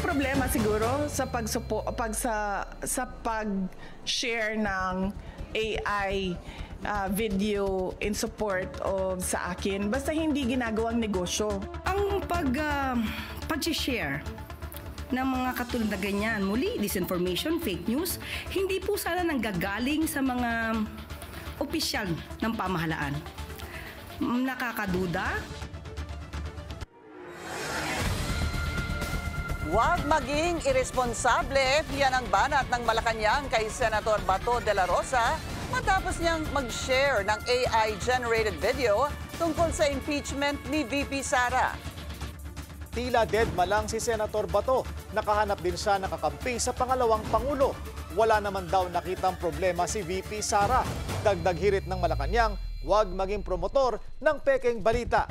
problema siguro sa sa pag-share ng AI video in support of sa akin, basta hindi ginagawang negosyo. Ang pag-share ng mga katulad na ganyan, muli, disinformation, fake news, hindi po sana nanggagaling sa mga opisyal ng pamahalaan. Nakakaduda. Huwag maging iresponsable, yan ang banat ng Malacanang kay Senator Bato de la Rosa matapos niyang mag-share ng AI-generated video tungkol sa impeachment ni VP Sara. Tila deadma lang si Senator Bato. Nakahanap din siya ng kakampi sa pangalawang Pangulo. Wala naman daw nakitang problema si VP Sara. Dagdag hirit ng Malacanang, huwag maging promotor ng pekeng balita.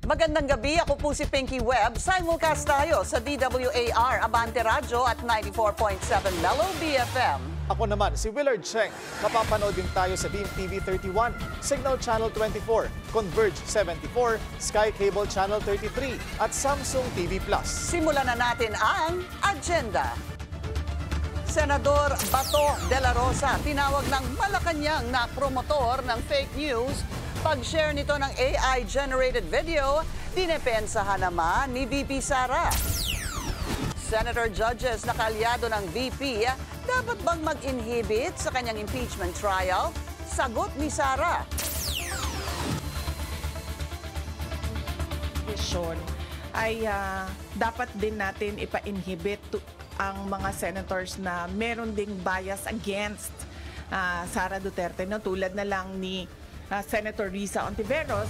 Magandang gabi, ako po si Pinky Webb. Simulcast tayo sa DWAR Abante Radio at 94.7 Mellow BFM. Ako naman si Willard Cheng. Mapapanood din tayo sa Beam TV 31, Signal Channel 24, Converge 74, Sky Cable Channel 33 at Samsung TV Plus. Simulan na natin ang agenda. Senador Bato de la Rosa tinawag ng Malacanang na promotor ng fake news. Pag-share nito ng AI-generated video, dinepensahan naman ni VP Sara. Senator judges na kaalyado ng VP, dapat bang mag-inhibit sa kanyang impeachment trial? Sagot ni Sara. Ay dapat din natin ipa-inhibit ang mga senators na meron ding bias against Sara Duterte, no? Tulad na lang ni Senator Risa Ontiveros.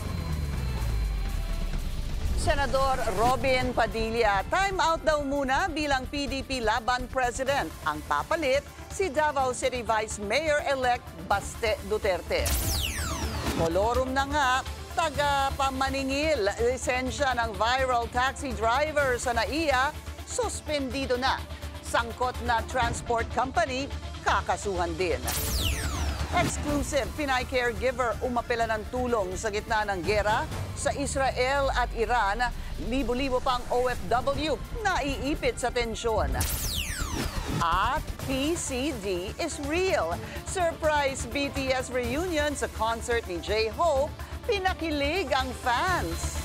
Senador Robin Padilla, time out daw muna bilang PDP Laban President. Ang papalit, si Davao City Vice Mayor-elect Baste Duterte. Kolorum na nga, taga-pamaningil, lisensya ng viral taxi driver sa NAIA, suspendido na. Sangkot na transport company, kakasuhan din. Exclusive, Pinay caregiver umapela ng tulong sa gitna ng gera sa Israel at Iran. Libo-libo pang OFW naiipit sa tensyon. At PCD is real. Surprise BTS reunion sa concert ni J-Hope. Pinakilig ang fans.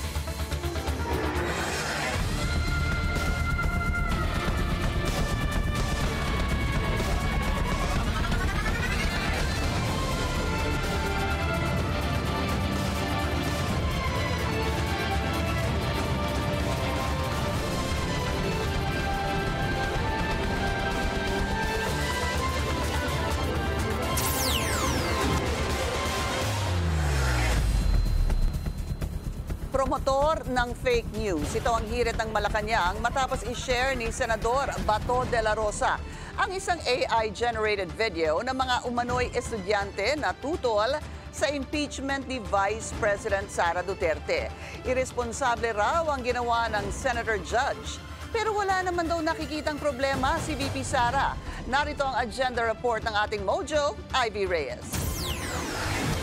Promotor ng fake news. Ito ang hirit ng Malacanang matapos i-share ni Senador Bato de la Rosa ang isang AI-generated video ng mga umano'y estudyante na tutol sa impeachment ni Vice President Sara Duterte. Iresponsable raw ang ginawa ng Senator Judge. Pero wala naman daw nakikitang problema si VP Sara. Narito ang agenda report ng ating Mojo, Ivy Reyes.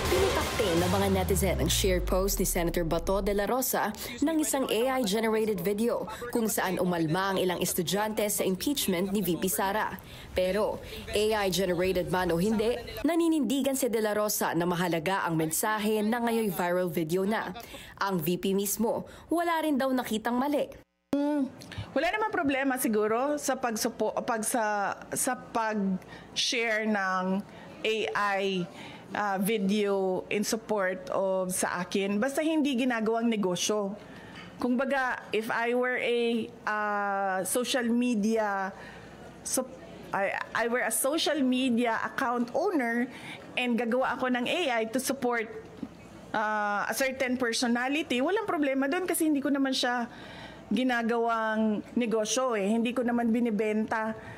Pinitakte ng mga netizen ang share post ni Senator Bato de la Rosa ng isang AI-generated video kung saan umalma ang ilang estudyante sa impeachment ni VP Sara. Pero AI-generated man o hindi, naninindigan si de la Rosa na mahalaga ang mensahe na ngayon viral video na. Ang VP mismo, wala rin daw nakitang mali. Wala namang problema siguro sa pag-share ng AI video in support of sa akin, basta hindi ginagawang negosyo. Kung baga, if I were a social media account owner and gagawa ako ng AI to support a certain personality, walang problema doon kasi hindi ko naman siya ginagawang negosyo eh. Hindi ko naman binibenta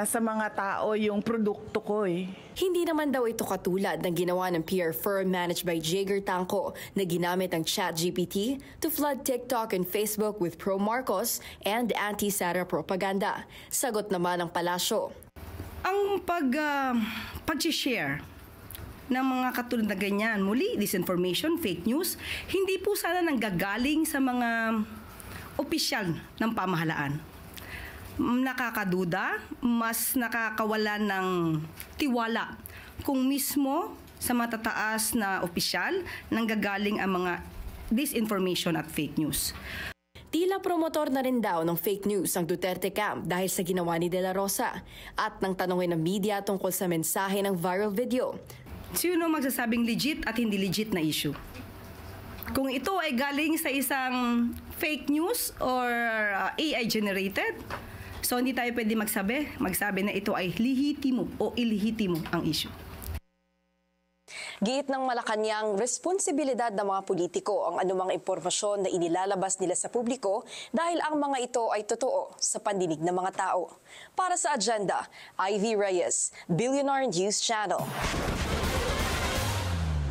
sa mga tao yung produkto ko eh. Hindi naman daw ito katulad ng ginawa ng PR firm managed by Jager Tangco na ginamit ang ChatGPT to flood TikTok and Facebook with pro-Marcos and anti-Sara propaganda. Sagot naman ng palasyo. Ang pag-share ng mga katulad na ganyan, muli, disinformation, fake news, hindi po sana nanggagaling sa mga opisyal ng pamahalaan. nakakaduda, mas nakakawala ng tiwala kung mismo sa matataas na opisyal nanggagaling ang mga disinformation at fake news. Tila promotor na rin daw ng fake news ang Duterte camp dahil sa ginawa ni De La Rosa at nang tanongin ng media tungkol sa mensahe ng viral video. Sino magsasabing legit at hindi legit na issue? Kung ito ay galing sa isang fake news or AI generated, so hindi tayo pwede magsabi na ito ay lehitimo o ilehitimo ang issue. Giit ng Malacanang, responsibilidad ng mga politiko ang anumang impormasyon na inilalabas nila sa publiko dahil ang mga ito ay totoo sa pandinig ng mga tao. Para sa agenda, Ivy Reyes, Billionaire News Channel.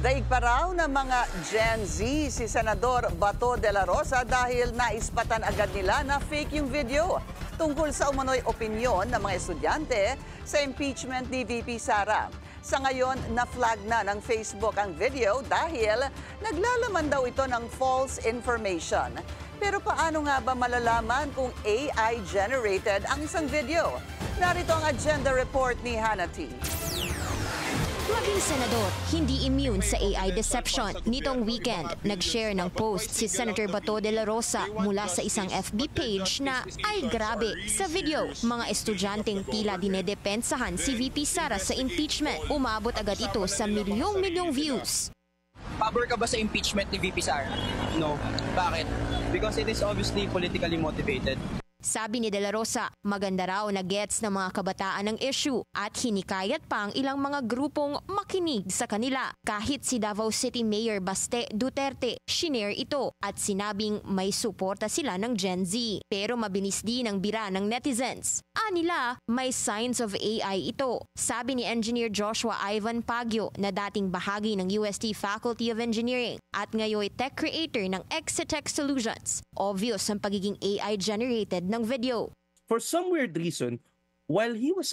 Daig pa raw ng mga Gen Z si Senador Bato de la Rosa dahil naispatan agad nila na fake yung video tungkol sa umano'y opinyon ng mga estudyante sa impeachment ni VP Sara. Sa ngayon, na-flag na ng Facebook ang video dahil naglalaman daw ito ng false information. Pero paano nga ba malalaman kung AI-generated ang isang video? Narito ang agenda report ni Hannah T. Maging senador, hindi immune sa AI deception. Nitong weekend, nag-share ng post si Senator Bato de la Rosa mula sa isang FB page na, ay grabe, sa video, mga estudyanteng tila dinedepensahan si VP Sara sa impeachment. Umabot agad ito sa milyong-milyong views. Pabor ka ba sa impeachment ni VP Sara? No. Bakit? Because it is obviously politically motivated. Sabi ni De La Rosa, maganda raw na gets ng mga kabataan ng issue at hinikayat pa ang ilang mga grupong makinig sa kanila. Kahit si Davao City Mayor Baste Duterte, shinare ito at sinabing may suporta sila ng Gen Z. Pero mabilis din ang bira ng netizens. Anila, may signs of AI ito. Sabi ni Engineer Joshua Ivan Pagyo na dating bahagi ng UST Faculty of Engineering at ngayon tech creator ng Exitech Solutions. Obvious ang pagiging AI-generated ng video. For some weird reason, while he's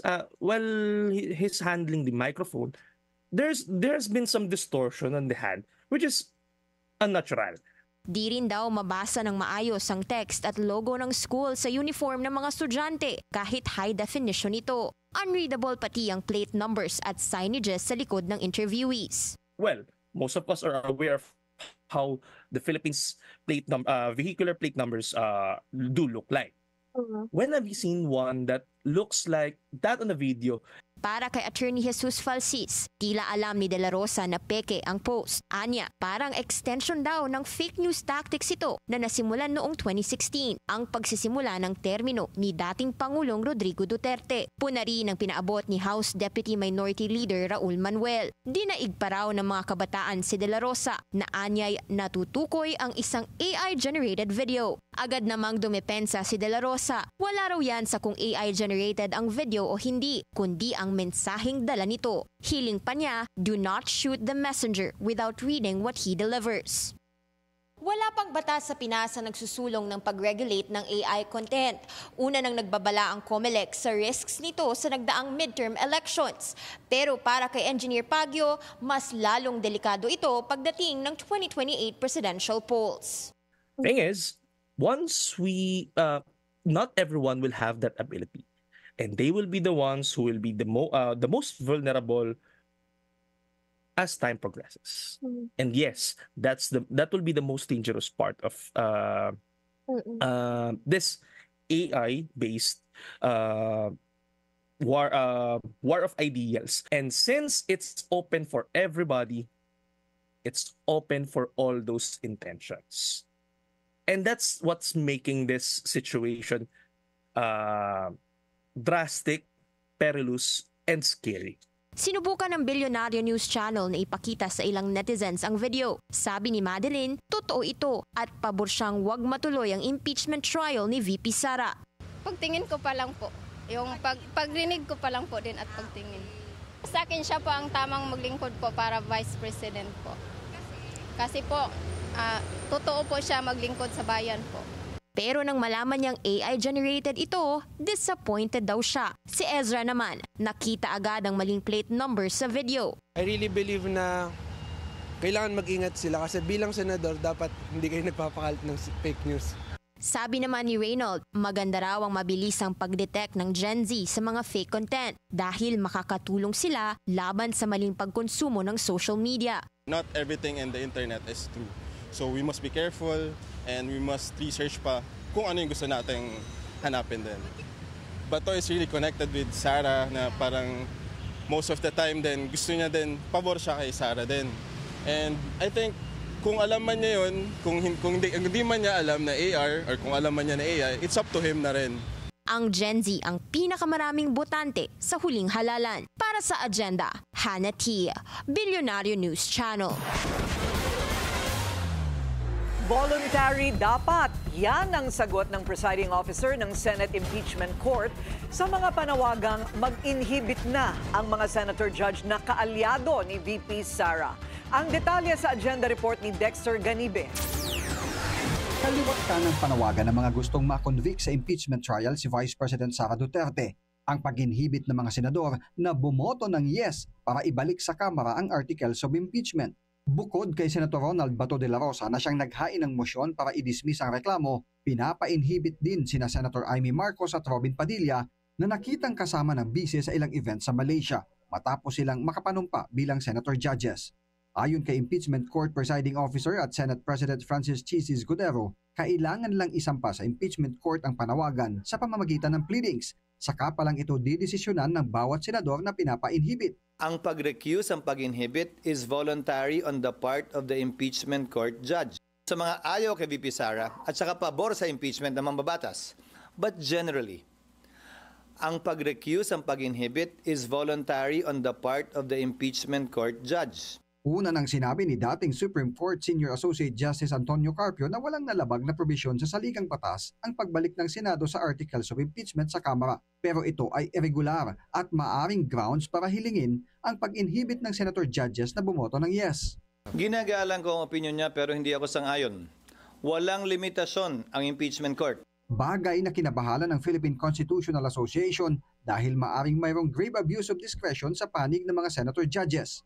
handling the microphone, there's been some distortion on the hand, which is unnatural. Di rin daw mabasa ng maayos ang text at logo ng school sa uniform ng mga estudyante kahit high definition ito. Unreadable pati ang plate numbers at signages sa likod ng interviewees. Well, most of us are aware of how the Philippines vehicular plate numbers do look like. When have you seen one that looks like that on the video? Para kay Attorney Jesus Falsis, tila alam ni De La Rosa na peke ang post. Anya, parang extension daw ng fake news tactics ito na nasimulan noong 2016, ang pagsisimula ng termino ni dating Pangulong Rodrigo Duterte. Puna rin ang pinaabot ni House Deputy Minority Leader Raul Manuel. Dinaig pa raw ng mga kabataan si De La Rosa na anyay natutukoy ang isang AI-generated video. Agad namang dumepensa si De La Rosa. Wala raw yan sa kung AI-generated ang video o hindi, kundi ang mensaheng dala nito. Hiling pa niya, do not shoot the messenger without reading what he delivers. Wala pang batas sa Pinas na nagsusulong ng pag-regulate ng AI content. Una nang nagbabala ang COMELEC sa risks nito sa nagdaang midterm elections. Pero para kay Engineer Pagyo, mas lalong delikado ito pagdating ng 2028 presidential polls. Thing is, once not everyone will have that ability. And they will be the ones who will be the most vulnerable as time progresses. And yes, that will be the most dangerous part of this AI-based war of ideals. And since it's open for everybody, it's open for all those intentions. And that's what's making this situation drastic, perilous, and scary. Sinubukan ng Billionaire News Channel na ipakita sa ilang netizens ang video. Sabi ni Madeline, totoo ito at pabor siyang wag matuloy ang impeachment trial ni VP Sara. Pagtingin ko pa lang po, yung pagrinig ko pa lang po din at pagtingin. Sa akin siya po ang tamang maglingkod po para Vice President po. Kasi po, totoo po siya maglingkod sa bayan po. Pero nang malaman niyang AI-generated ito, disappointed daw siya. Si Ezra naman, nakita agad ang maling plate number sa video. I really believe na kailangan mag-ingat sila kasi bilang senador dapat hindi kayo nagpapakalat ng fake news. Sabi naman ni Reynold, maganda raw ang mabilisang pag-detect ng Gen Z sa mga fake content dahil makakatulong sila laban sa maling pagkonsumo ng social media. Not everything in the internet is true. So we must be careful and we must research pa kung ano yung gusto nating hanapin din. Bato is really connected with Sarah na parang most of the time din gusto niya din, pabor siya kay Sarah din. And I think kung alam man niya yun, kung hindi man niya alam na AR or kung alam man niya na AI, it's up to him na rin. Ang Gen Z ang pinakamaraming botante sa huling halalan. Para sa Agenda, Hannah T. Bilyonaryo News Channel. Voluntary dapat. Yan ang sagot ng presiding officer ng Senate Impeachment Court sa mga panawagang mag-inhibit na ang mga senator judge na kaalyado ni VP Sara. Ang detalye sa agenda report ni Dexter Ganibe. Kaliwat ka ng panawagan ng mga gustong makonvict sa impeachment trial si Vice President Sara Duterte. Ang pag-inhibit ng mga senador na bumoto ng yes para ibalik sa Kamara ang articles of impeachment. Bukod kay Senator Ronald Bato de la Rosa na siyang naghain ng motion para i-dismiss ang reklamo, pinapa-inhibit din sina Senator Amy Marcos at Robin Padilla na nakitang kasama ng bise sa ilang events sa Malaysia matapos silang makapanumpa bilang senator judges. Ayon kay Impeachment Court Presiding Officer at Senate President Francis Chis Escudero, kailangan lang isampa sa Impeachment Court ang panawagan sa pamamagitan ng pleadings. Saka pa lang ito didesisyonan ng bawat senador na pinapa-inhibit. Ang pag-recuse, ang pag-inhibit is voluntary on the part of the impeachment court judge. Sa mga ayaw kay VP Sara at saka pabor sa impeachment ng mambabatas. But generally, ang pag-recuse, ang pag-inhibit is voluntary on the part of the impeachment court judge. Una nang sinabi ni dating Supreme Court Senior Associate Justice Antonio Carpio na walang nalabag na probisyon sa saligang batas ang pagbalik ng Senado sa articles of impeachment sa Kamara. Pero ito ay irregular at maaring grounds para hilingin ang pag-inhibit ng senator judges na bumoto ng yes. Ginagalang ko ang opinion niya pero hindi ako sang-ayon. Walang limitasyon ang impeachment court. Bagay na kinabahala ng Philippine Constitutional Association dahil maaring mayroong grave abuse of discretion sa panig ng mga senator judges.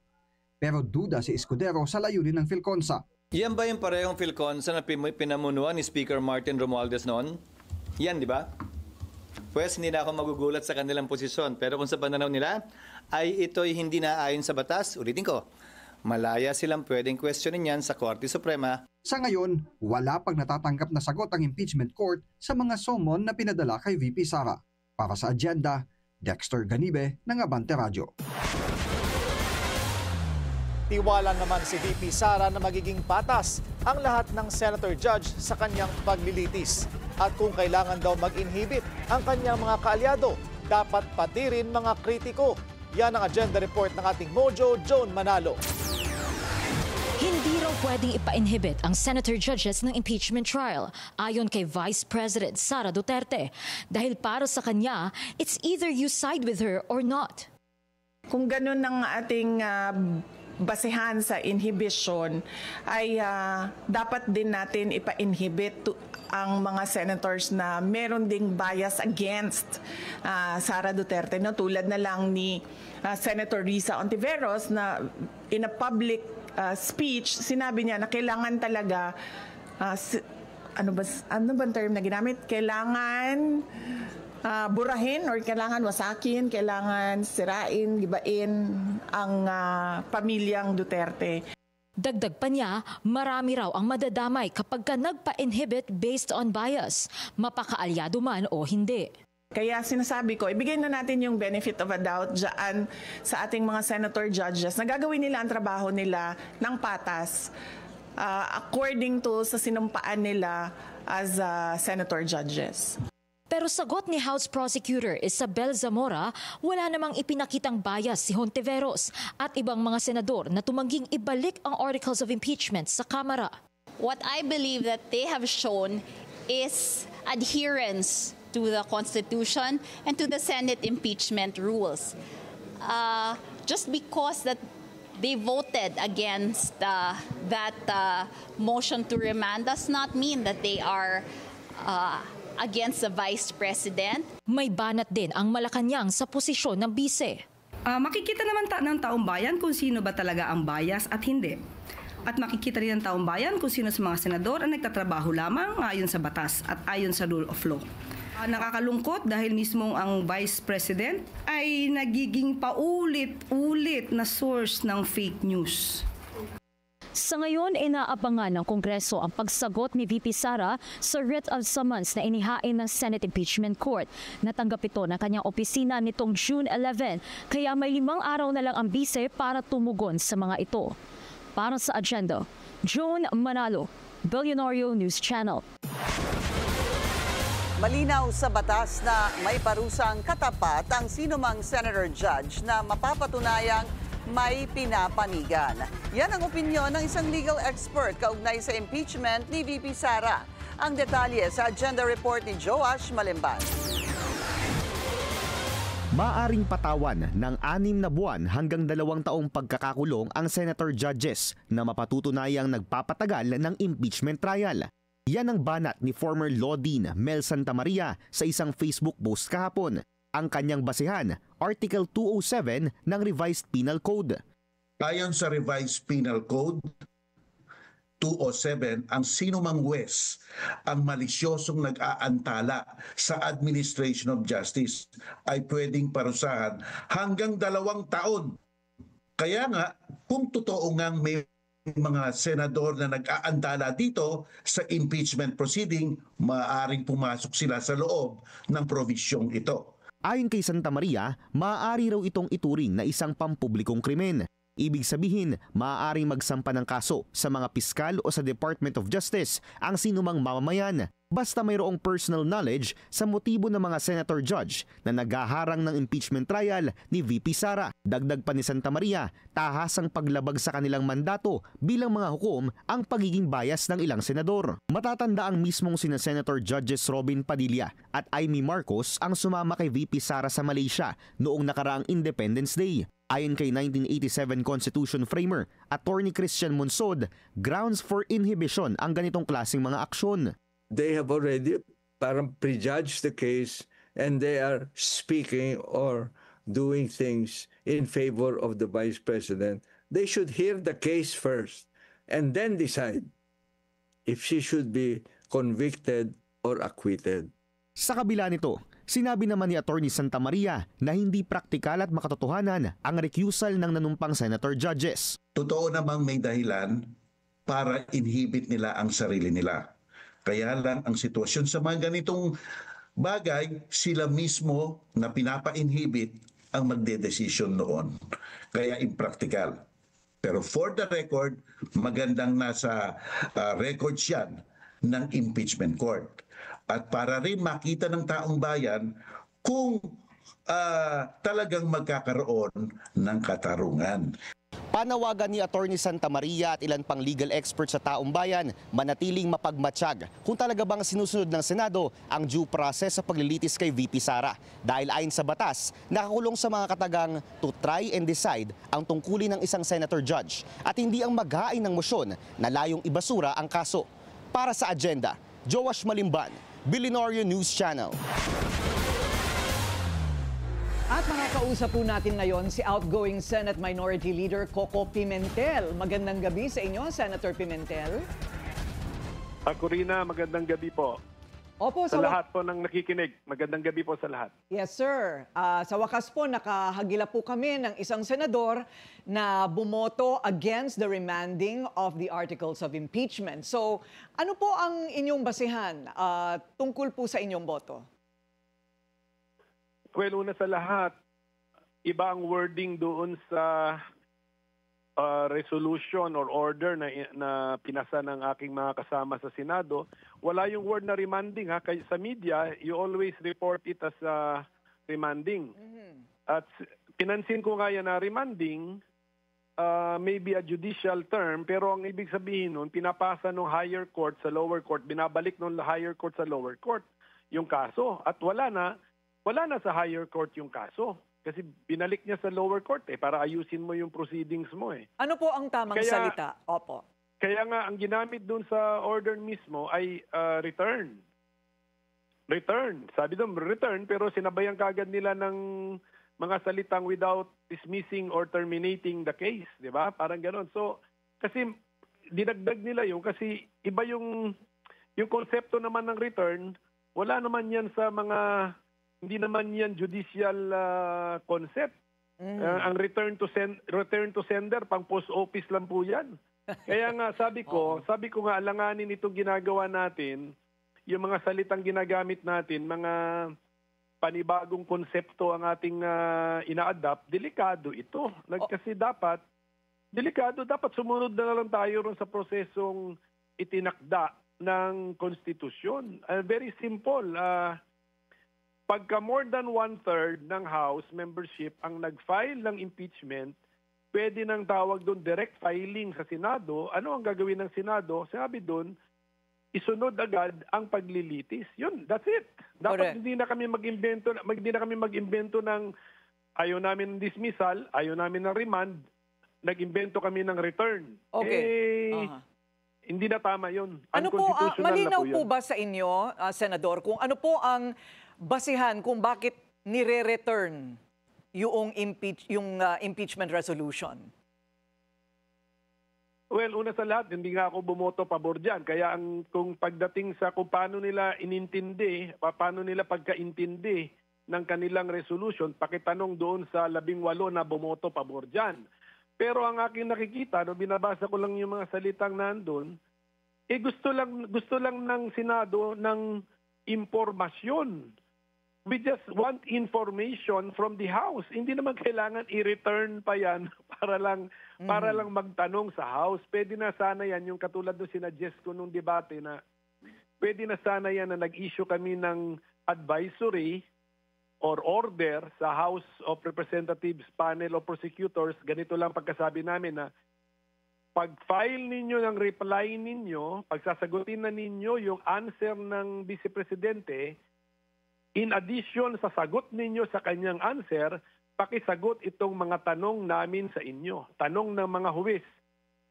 Pero duda si Escudero sa layunin ng PhilConsa. Yan ba yung parehong PhilConsa na pinamunuan ni Speaker Martin Romualdez noon? Yan, di ba? Pues hindi na ako magugulat sa kanilang posisyon. Pero kung sa pananaw nila ay ito'y hindi naayon sa batas, ulitin ko, malaya silang pwedeng questionin yan sa Korte Suprema. Sa ngayon, wala pang natatanggap na sagot ang impeachment court sa mga summon na pinadala kay VP Sara. Para sa Agenda, Dexter Ganibe ng Abante Radio. Tiwala naman si VP Sara na magiging patas ang lahat ng senator judge sa kanyang paglilitis. At kung kailangan daw mag-inhibit ang kanyang mga kaalyado, dapat pati rin mga kritiko. Yan ang agenda report ng ating Mojo, Joan Manalo. Hindi raw pwedeng ipa-inhibit ang senator judges ng impeachment trial ayon kay Vice President Sara Duterte dahil para sa kanya, it's either you side with her or not. Kung ganun ang ating basehan sa inhibition ay dapat din natin ipa-inhibit ang mga senators na meron ding bias against Sara Duterte, no? Tulad na lang ni Senator Risa Ontiveros na in a public speech sinabi niya na kailangan talaga ano ba term na ginamit? Kailangan burahin or kailangan wasakin, kailangan sirain, gibain ang pamilyang Duterte. Dagdag pa niya, marami raw ang madadamay kapag ka nagpa-inhibit based on bias, mapakaalyado man o hindi. Kaya sinasabi ko, ibigay na natin yung benefit of a doubt dyan sa ating mga senator judges na gagawin nila ang trabaho nila ng patas according to sa sinumpaan nila as senator judges. Pero sagot ni House Prosecutor Isabel Zamora, wala namang ipinakitang bias si Hontiveros at ibang mga senador na tumangging ibalik ang articles of impeachment sa Kamara. What I believe that they have shown is adherence to the Constitution and to the Senate impeachment rules. Just because that they voted against that motion to remand does not mean that they are against the Vice President. May banat din ang Malacanang sa posisyon ng bise. Makikita naman ng taong bayan kung sino ba talaga ang bias at hindi. At makikita rin ng taong bayan kung sino sa mga senador ang nagtatrabaho lamang ayon sa batas at ayon sa rule of law. Nakakalungkot dahil mismo ang Vice President ay nagiging paulit-ulit na source ng fake news. Sa ngayon, inaabangan ng Kongreso ang pagsagot ni VP Sara sa writ of summons na inihain ng Senate Impeachment Court. Natanggap ito ng kanyang opisina nitong June 11, kaya may 5 araw na lang ang bise para tumugon sa mga ito. Para sa agenda, Joan Manalo, Billionario News Channel. Malinaw sa batas na may parusang katapat ang sinumang senator judge na mapapatunayang may pinapanigan. Yan ang opinyon ng isang legal expert kaugnay sa impeachment ni VP Sara. Ang detalye sa agenda report ni Joash Malimban. Maaring patawan ng 6 na buwan hanggang 2 taong pagkakakulong ang senator judges na mapatutunayang nagpapatagal ng impeachment trial. Yan ang banat ni former Law Dean Mel Santamaria sa isang Facebook post kahapon. Ang kanyang basehan, Article 207 ng Revised Penal Code. Ayon sa Revised Penal Code 207, ang sinumang huwes ang malisyosong nag-aantala sa administration of justice ay pwedeng parusahan hanggang 2 taon. Kaya nga, kung totoo ngang may mga senador na nag-aantala dito sa impeachment proceeding, maaaring pumasok sila sa loob ng provisyong ito. Ayon kay Santamaria, maaari raw itong ituring na isang pampublikong krimen. Ibig sabihin, maaaring magsampa ng kaso sa mga piskal o sa Department of Justice ang sinumang mamamayan basta mayroong personal knowledge sa motibo ng mga senator judge na naghaharang ng impeachment trial ni VP Sara. Dagdag pa ni Santamaria, tahasang paglabag sa kanilang mandato bilang mga hukom ang pagiging bias ng ilang senador. Matatanda ang mismong sina Senator Judges Robin Padilla at Amy Marcos ang sumama kay VP Sara sa Malaysia noong nakaraang Independence Day. Ayon kay 1987 Constitution framer, Attorney Christian Monsod, grounds for inhibition ang ganitong klaseng mga aksyon. They have already parang prejudged the case and they are speaking or doing things in favor of the Vice President. They should hear the case first and then decide if she should be convicted or acquitted. Sa kabila nito, sinabi naman ni Attorney Santamaria na hindi praktikal at makatotohanan ang recusal ng nanumpang senator judges. Totoo namang may dahilan para inhibit nila ang sarili nila. Kaya lang ang sitwasyon sa mga ganitong bagay, sila mismo na pinapa-inhibit ang magdedesisyon noon. Kaya impractical. Pero for the record, magandang nasa records yan ng impeachment court. At para rin makita ng taong bayan kung talagang magkakaroon ng katarungan. Panawagan ni Attorney Santamaria at ilan pang legal experts sa taong bayan manatiling mapagmatsyag kung talaga bang sinusunod ng Senado ang due process sa paglilitis kay VP Sara. Dahil ayon sa batas, nakakulong sa mga katagang to try and decide ang tungkulin ng isang senator judge at hindi ang maghain ng mosyon na layong ibasura ang kaso. Para sa agenda, Joash Malimban, Billionario News Channel. At makakausap po natin ngayon si outgoing Senate Minority Leader Coco Pimentel. Magandang gabi sa inyo, Senator Pimentel. Ako rin na, magandang gabi po. Opo, sa lahat po ng nakikinig. Magandang gabi po sa lahat. Yes, sir. Sa wakas po, nakahagila po kami ng isang senador na bumoto against the remanding of the articles of impeachment. So, ano po ang inyong basihan tungkol po sa inyong boto? Well, una sa lahat, iba ang wording doon sa resolution or order na pinasa ng aking mga kasama sa Senado. Wala yung word na remanding. Kaya sa media, you always report it as remanding. At pinansin ko nga yan na remanding, maybe a judicial term, pero ang ibig sabihin nun, pinapasa ng higher court sa lower court, binabalik ng higher court sa lower court yung kaso. At wala na sa higher court yung kaso. Kasi binalik niya sa lower court para ayusin mo yung proceedings mo . Ano po ang tamang salita? Opo. Kaya nga, ang ginamit dun sa order mismo ay return. Return. Sabi doon, return, pero sinabayan kagad nila ng mga salitang without dismissing or terminating the case. Di ba? Parang ganon. So, kasi dinagdag nila yun kasi iba yung konsepto naman ng return, wala naman yan sa mga, hindi naman yan judicial concept. Ang return to sender, pang post office lang po yan. Kaya nga sabi ko nga alanganin itong ginagawa natin, yung mga salitang ginagamit natin, mga panibagong konsepto ang ating ina-adapt, delikado ito. Kasi dapat sumunod na lang tayo ron sa prosesong itinakda ng konstitusyon. Very simple. Pagka more than 1/3 ng House membership ang nag-file ng impeachment, pwede nang tawag doon direct filing sa Senado. Ano ang gagawin ng Senado? Sabi doon, isunod agad ang paglilitis. Yun, that's it. Dapat hindi na kami mag-imbento ng ayaw namin ng dismissal, ayaw namin ng remand, nag-imbento kami ng return. Okay. Hindi na tama yun. Ano po, malinaw na po ba sa inyo, Senador, kung ano po ang basihan kung bakit nire-return yung impeachment resolution? Well, una sa lahat, hindi nga ako bumoto pabor dyan. Kaya kung pagdating sa kung paano nila inintindi, paano nila pagkaintindi ng kanilang resolution, pakitanong doon sa 18 na bumoto pabor dyan. Pero ang aking nakikita, binabasa ko lang yung mga salitang nandun, gusto lang ng Senado ng impormasyon. We just want information from the House. Hindi naman kailangan i-return pa yan para lang magtanong sa House. Pwede na sana yan, yung katulad ng sinadjust ko nung debate na pwede na sana yan na nag-issue kami ng advisory or order sa House of Representatives Panel of Prosecutors. Ganito lang pagkasabi namin na pag-file ninyo ng reply ninyo, pagsasagutin na ninyo yung answer ng Vice Presidente, in addition sa sagot ninyo sa kanyang answer, pakisagot itong mga tanong namin sa inyo. Tanong ng mga huwis.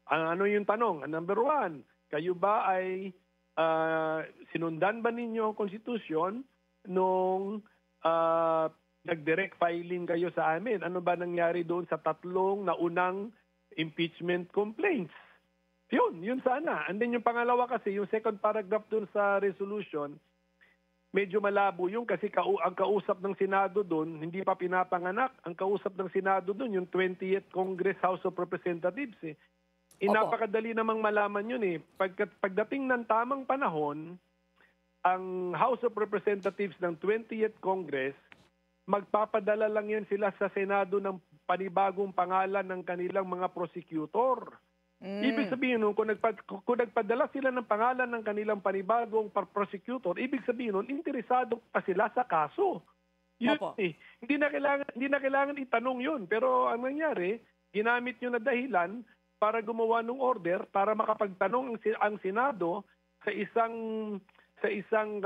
Ano yung tanong? Number 1, kayo ba ay sinundan ba ninyo ang konstitusyon nung nag-direct filing kayo sa amin? Ano ba nangyari doon sa 3 naunang impeachment complaints? Yun sana. And then yung pangalawa kasi, yung second paragraph doon sa resolution, medyo malabo yung kasi ang kausap ng Senado doon, hindi pa pinapanganak. Ang kausap ng Senado doon, yung 20th Congress House of Representatives. Napakadali namang malaman yun eh. Pagdating ng tamang panahon, ang House of Representatives ng 20th Congress, magpapadala lang yan sila sa Senado ng panibagong pangalan ng kanilang mga prosecutor. Ibig sabihin nun, kung nagpadala sila ng pangalan ng kanilang panibagong prosecutor, ibig sabihin nun, interesado pa sila sa kaso. Yun eh. Hindi na kailangan itanong yun. Pero ang nangyari, ginamit nyo na dahilan para gumawa ng order para makapagtanong ang Senado sa isang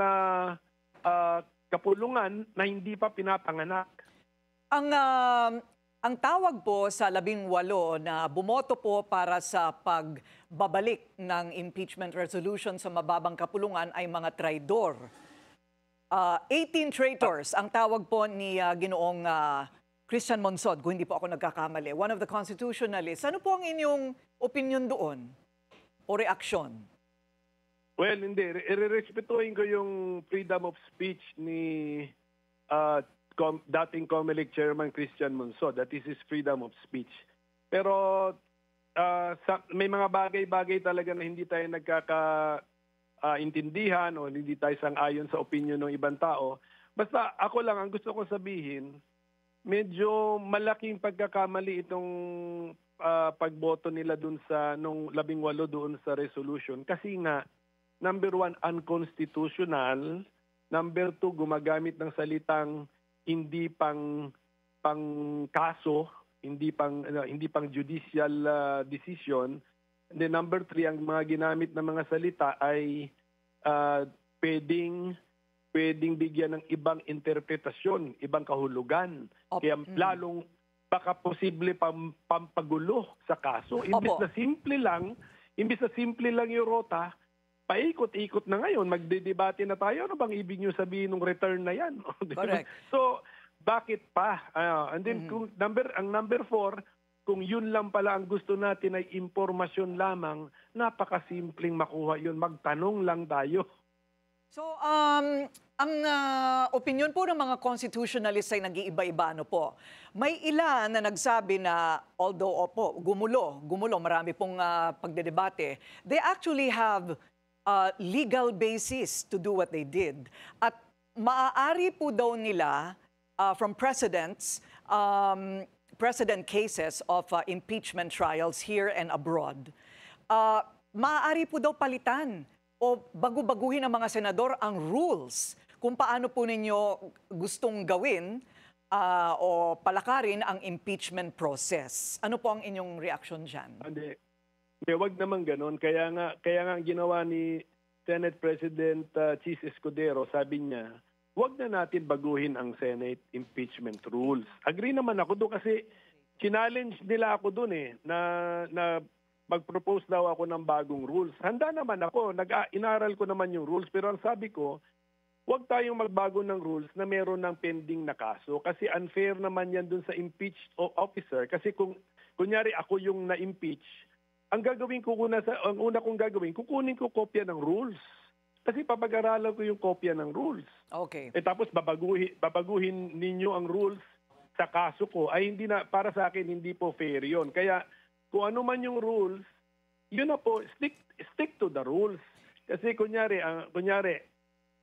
kapulungan na hindi pa pinapanganak. Ang tawag po sa 18 na bumoto po para sa pagbabalik ng impeachment resolution sa mababang kapulungan ay mga traidor. 18 traitors ang tawag po ni Ginoong Christian Monsod, kung hindi po ako nagkakamali, one of the constitutionalists. Ano po ang inyong opinion doon o reaksyon? Well, hindi. Irerespetuhin ko yung freedom of speech ni dating COMELEC Chairman Christian Monsod. That is his freedom of speech. Pero may mga bagay-bagay talaga na hindi tayo nagkakaintindihan o hindi tayo sang-ayon sa opinion ng ibang tao. Basta ako lang, ang gusto ko sabihin, medyo malaking pagkakamali itong pagboto nila dun sa nung 18 doon sa resolution. Kasi nga, number 1, unconstitutional. Number 2, gumagamit ng salitang hindi pang kaso, hindi pang judicial decision. And then number 3, ang mga ginamit na mga salita ay pwedeng bigyan ng ibang interpretasyon, ibang kahulugan. Kaya lalong baka posible pampagulo sa kaso. Imbis na simple lang yung rota, paikot-ikot na ngayon, magdedebate na tayo. Ano bang ibig nyo sabihin ng return na yan? Correct. So, bakit pa? And then, ang number 4, kung yun lang pala ang gusto natin ay impormasyon lamang, napakasimpleng makuha yun. Magtanong lang tayo. So, ang opinion po ng mga constitutionalists ay nag-iiba-iba. Ano po? May ilan na nagsabi na, although gumulo, marami pong pagdedebate, they actually have legal basis to do what they did. At maaari po daw nila, from precedent cases of impeachment trials here and abroad, maaari po daw palitan o bagu-baguhin ng mga senador ang rules kung paano po ninyo gustong gawin o palakarin ang impeachment process. Ano po ang inyong reaction dyan? Hindi, wag naman ganun. Kaya nga ang ginawa ni Senate President Chis Escudero, sabi niya, wag na natin baguhin ang Senate impeachment rules. Agree naman ako doon kasi challenge nila ako doon na mag-propose daw ako ng bagong rules. Handa naman ako, inaral ko naman yung rules, pero ang sabi ko, huwag tayong magbago ng rules na meron ng pending na kaso kasi unfair naman yan dun sa impeached officer. Kasi kung kunyari ako yung na-impeach, ang una kong gagawin, kukunin ko kopya ng rules. Kasi papag-aralan ko yung kopya ng rules. Okay. Tapos babaguhin ninyo ang rules sa kaso ko, ay hindi na, para sa akin, hindi po fair yun. Kaya, kung ano man yung rules, yun na po, stick to the rules. Kasi kunyari,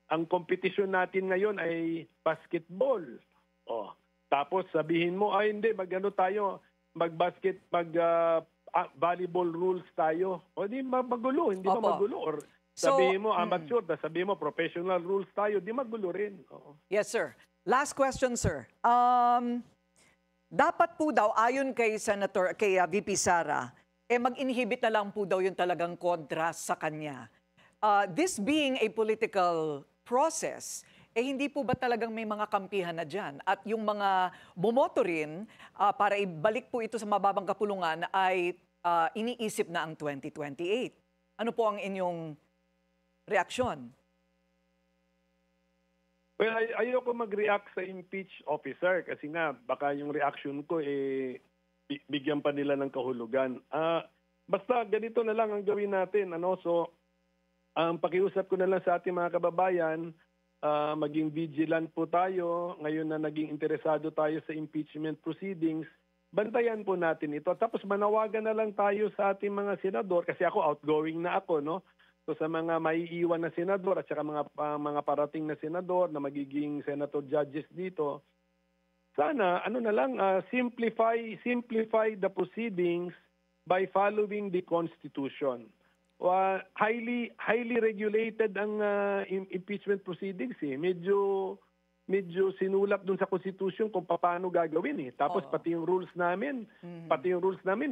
ang competition natin ngayon ay basketball. Tapos sabihin mo, hindi, volleyball rules tayo. Di magulo, hindi ba magulo? Or sabihin mo amateur, sabihin mo professional rules tayo, di magulo rin. Yes, sir. Last question, sir. Dapat po daw, ayon kay VP Sara, mag-inhibit na lang po daw yung talagang kontra sa kanya. This being a political process, hindi po ba talagang may mga kampihan na dyan? At yung mga bumoto rin para ibalik po ito sa mababang kapulungan ay iniisip na ang 2028. Ano po ang inyong reaksyon? Well, ayoko mag-react sa impeached officer kasi nga baka yung reaction ko bigyan pa nila ng kahulugan. Basta ganito na lang ang gawin natin. So, pakiusap ko na lang sa ating mga kababayan, maging vigilant po tayo. Ngayon na naging interesado tayo sa impeachment proceedings, bantayan po natin ito. Tapos manawagan na lang tayo sa ating mga senador kasi ako outgoing na ako, no? So sa mga maiiwan na senador at saka mga parating na senador na magiging senator judges dito, sana simplify the proceedings by following the Constitution. Highly regulated ang impeachment proceedings. Medyo sinulap dun sa Constitution kung paano gagawin. Tapos pati yung rules namin,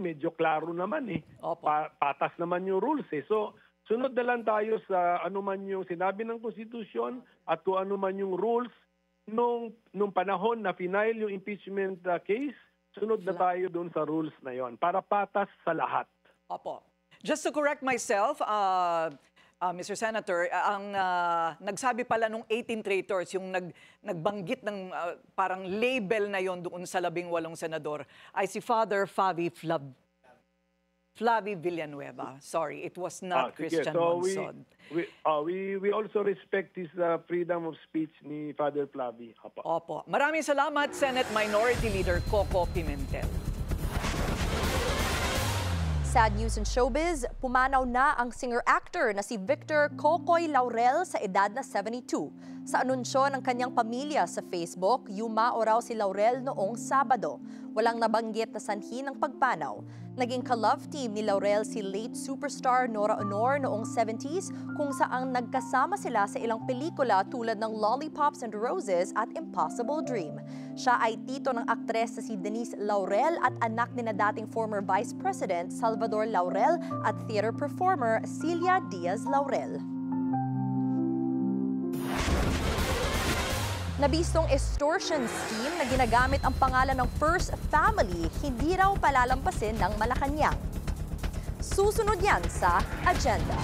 medyo klaro naman. Patas naman yung rules. So sunod na lang tayo sa ano man yung sinabi ng Constitution at kung ano man yung rules nung panahon na final yung impeachment case, sunod na tayo doon sa rules na yon para patas sa lahat. Opo. Just to correct myself, Mr. Senator, ang nagsabi pala nung 18 traitors, yung nagbanggit ng parang label na yon doon sa 18 senador, ay si Father Flavi Villanueva. Sorry, it was not Christian Monsod. We also respect his freedom of speech ni Father Flavi. Opo. Maraming salamat, Senate Minority Leader Coco Pimentel. Sad news in showbiz, pumanaw na ang singer-actor na si Victor Kokoy Laurel sa edad na 72. Sa anunsyo ng kanyang pamilya sa Facebook, yumao raw si Laurel noong Sabado. Walang nabanggit na sanhi ng pagpanaw. Naging ka-love team ni Laurel si late superstar Nora Honor noong 70s kung saang nagkasama sila sa ilang pelikula tulad ng Lollipops and Roses at Impossible Dream. Siya ay tito ng aktres na si Denise Laurel at anak ni na dating former Vice President Salvador Laurel at theater performer Celia Diaz Laurel. Nabistong extortion scheme na ginagamit ang pangalan ng First Family, hindi raw palalampasin ng Malacanang. Susunod yan sa agenda.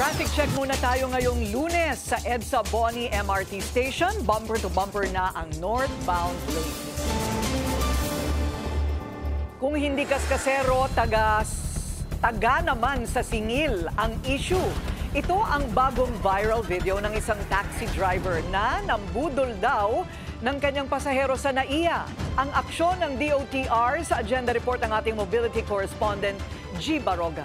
Traffic check muna tayo ngayong Lunes sa EDSA Boni MRT Station. Bumper to bumper na ang northbound lane. Kung hindi kaskasero, taga naman sa singil ang issue. Ito ang bagong viral video ng isang taxi driver na nambudol daw ng kanyang pasahero sa NAIA. Ang aksyon ng DOTR sa agenda report ng ating mobility correspondent, G. Baroga.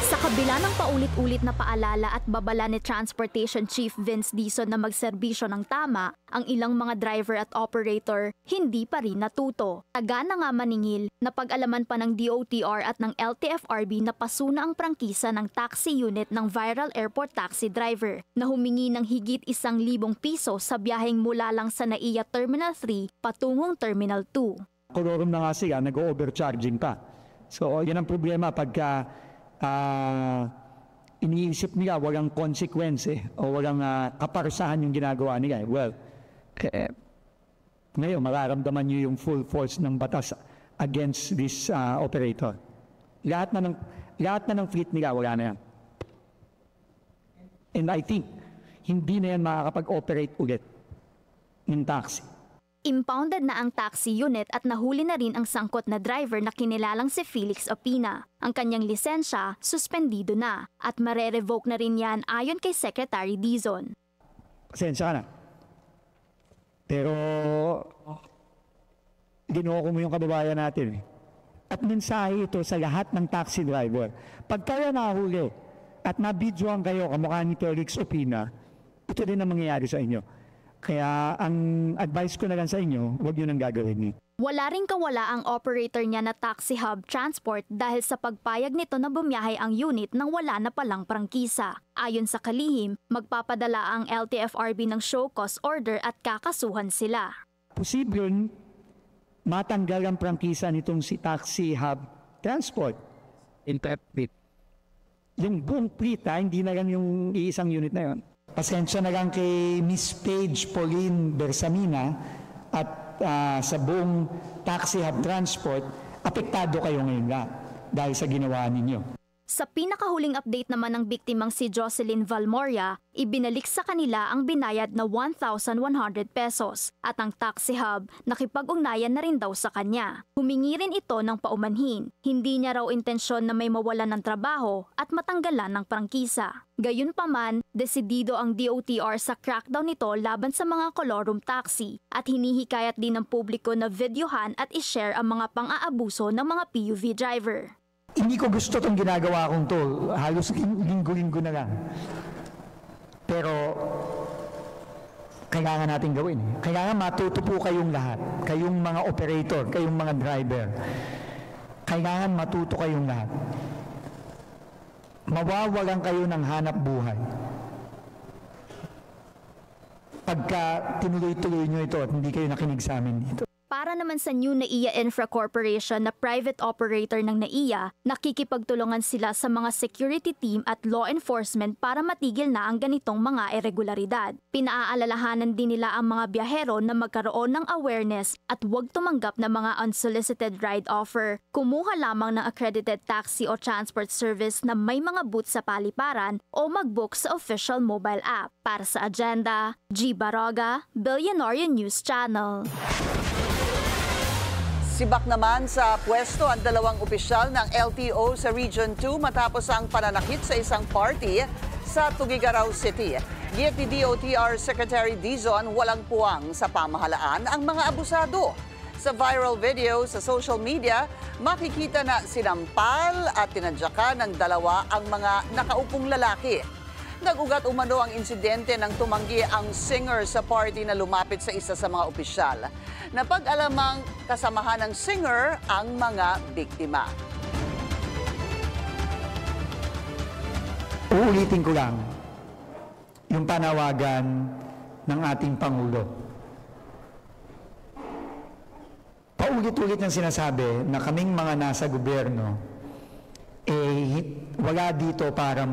Sa kabila ng paulit-ulit na paalala at babala ni Transportation Chief Vince Dizon na magserbisyo ng tama, ang ilang mga driver at operator hindi pa rin natuto. Taga na nga maningil na pag-alaman pa ng DOTR at ng LTFRB na pasuna ang prangkisa ng taxi unit ng viral airport taxi driver na humingi ng higit 1,000 piso sa biyaheng mula lang sa NAIA Terminal 3 patungong Terminal 2. Kolorum na nga siya, nag-overcharging pa. So yan ang problema pagka iniisip nila walang konsekwensya o walang kaparusahan yung ginagawa nila. Well, ngayon mararamdaman nyo yung full force ng batas against this operator. Lahat na ng fleet nila, wala na yan. And I think, hindi na yan makakapag-operate ulit ng taxi. Impounded na ang taxi unit at nahuli na rin ang sangkot na driver na kinilalang si Felix Opina. Ang kanyang lisensya, suspendido na at mare-revoke na rin yan ayon kay Secretary Dizon. Pasensya ka na. Pero ginoko mo yung kababayan natin. At mensahe ito sa lahat ng taxi driver. Pag kayo nahuli at nabidyoan kayo kamukha ni Felix Opina, ito din ang mangyayari sa inyo. Kaya ang advice ko na lang sa inyo, huwag nyo nang gagawin. Wala ring kawala ang operator niya na Taxi Hub Transport dahil sa pagpayag nito na bumiyahe ang unit nang wala na palang prangkisa. Ayon sa kalihim, magpapadala ang LTFRB ng show cause order at kakasuhan sila. Posibleng matanggal ang prangkisa nitong si Taxi Hub Transport. Yung buong fleet, hindi na lang yung iisang unit na yon. Pasensya na lang kay Miss Paige Pauline Bersamina at sa buong Taxi Hub Transport, apektado kayo ngayon lahat dahil sa ginawa ninyo. Sa pinakahuling update naman ng biktimang si Jocelyn Valmoria, ibinalik sa kanila ang binayad na 1,100 pesos at ang Taxi Hub nakipag-ugnayan na rin daw sa kanya. Humingi rin ito ng paumanhin. Hindi niya raw intensyon na may mawalan ng trabaho at matanggalan ng prangkisa. Gayunpaman, desidido ang DOTR sa crackdown nito laban sa mga kolorum taxi at hinihikayat din ng publiko na videohan at ishare ang mga pang-aabuso ng mga PUV driver. Hindi ko gusto itong ginagawa kong to. Halos linggo-linggo na lang. Pero, kailangan natin gawin. Kailangan matuto po kayong lahat. Kayong mga operator, kayong mga driver. Kailangan matuto kayong lahat. Mawawalan kayo ng hanap buhay. Pagka tinuloy-tuloy nyo ito at hindi kayo nakinig sa amin dito. Para naman sa New NAIA Infra Corporation na private operator ng NAIA, nakikipagtulungan sila sa mga security team at law enforcement para matigil na ang ganitong mga irregularidad. Pinaaalalahanan din nila ang mga biyahero na magkaroon ng awareness at huwag tumanggap ng mga unsolicited ride offer. Kumuha lamang ng accredited taxi o transport service na may mga booth sa paliparan o mag-book sa official mobile app. Para sa agenda, G. Baroga, Billionaire News Channel. Sibak naman sa pwesto ang dalawang opisyal ng LTO sa Region 2 matapos ang pananakit sa isang party sa Tuguegarao City. Git ni DOTR Secretary Dizon, walang puwang sa pamahalaan ang mga abusado. Sa viral video sa social media, makikita na sinampal at tinadyakan ng dalawa ang mga nakaupong lalaki. Nag-ugat umano ang insidente nang tumanggi ang singer sa party na lumapit sa isa sa mga opisyal. Napag-alamang kasamahan ng singer ang mga biktima. Uulitin ko lang yung panawagan ng ating Pangulo. Paulit-ulit ng sinasabi na kaming mga nasa gobyerno, wala dito para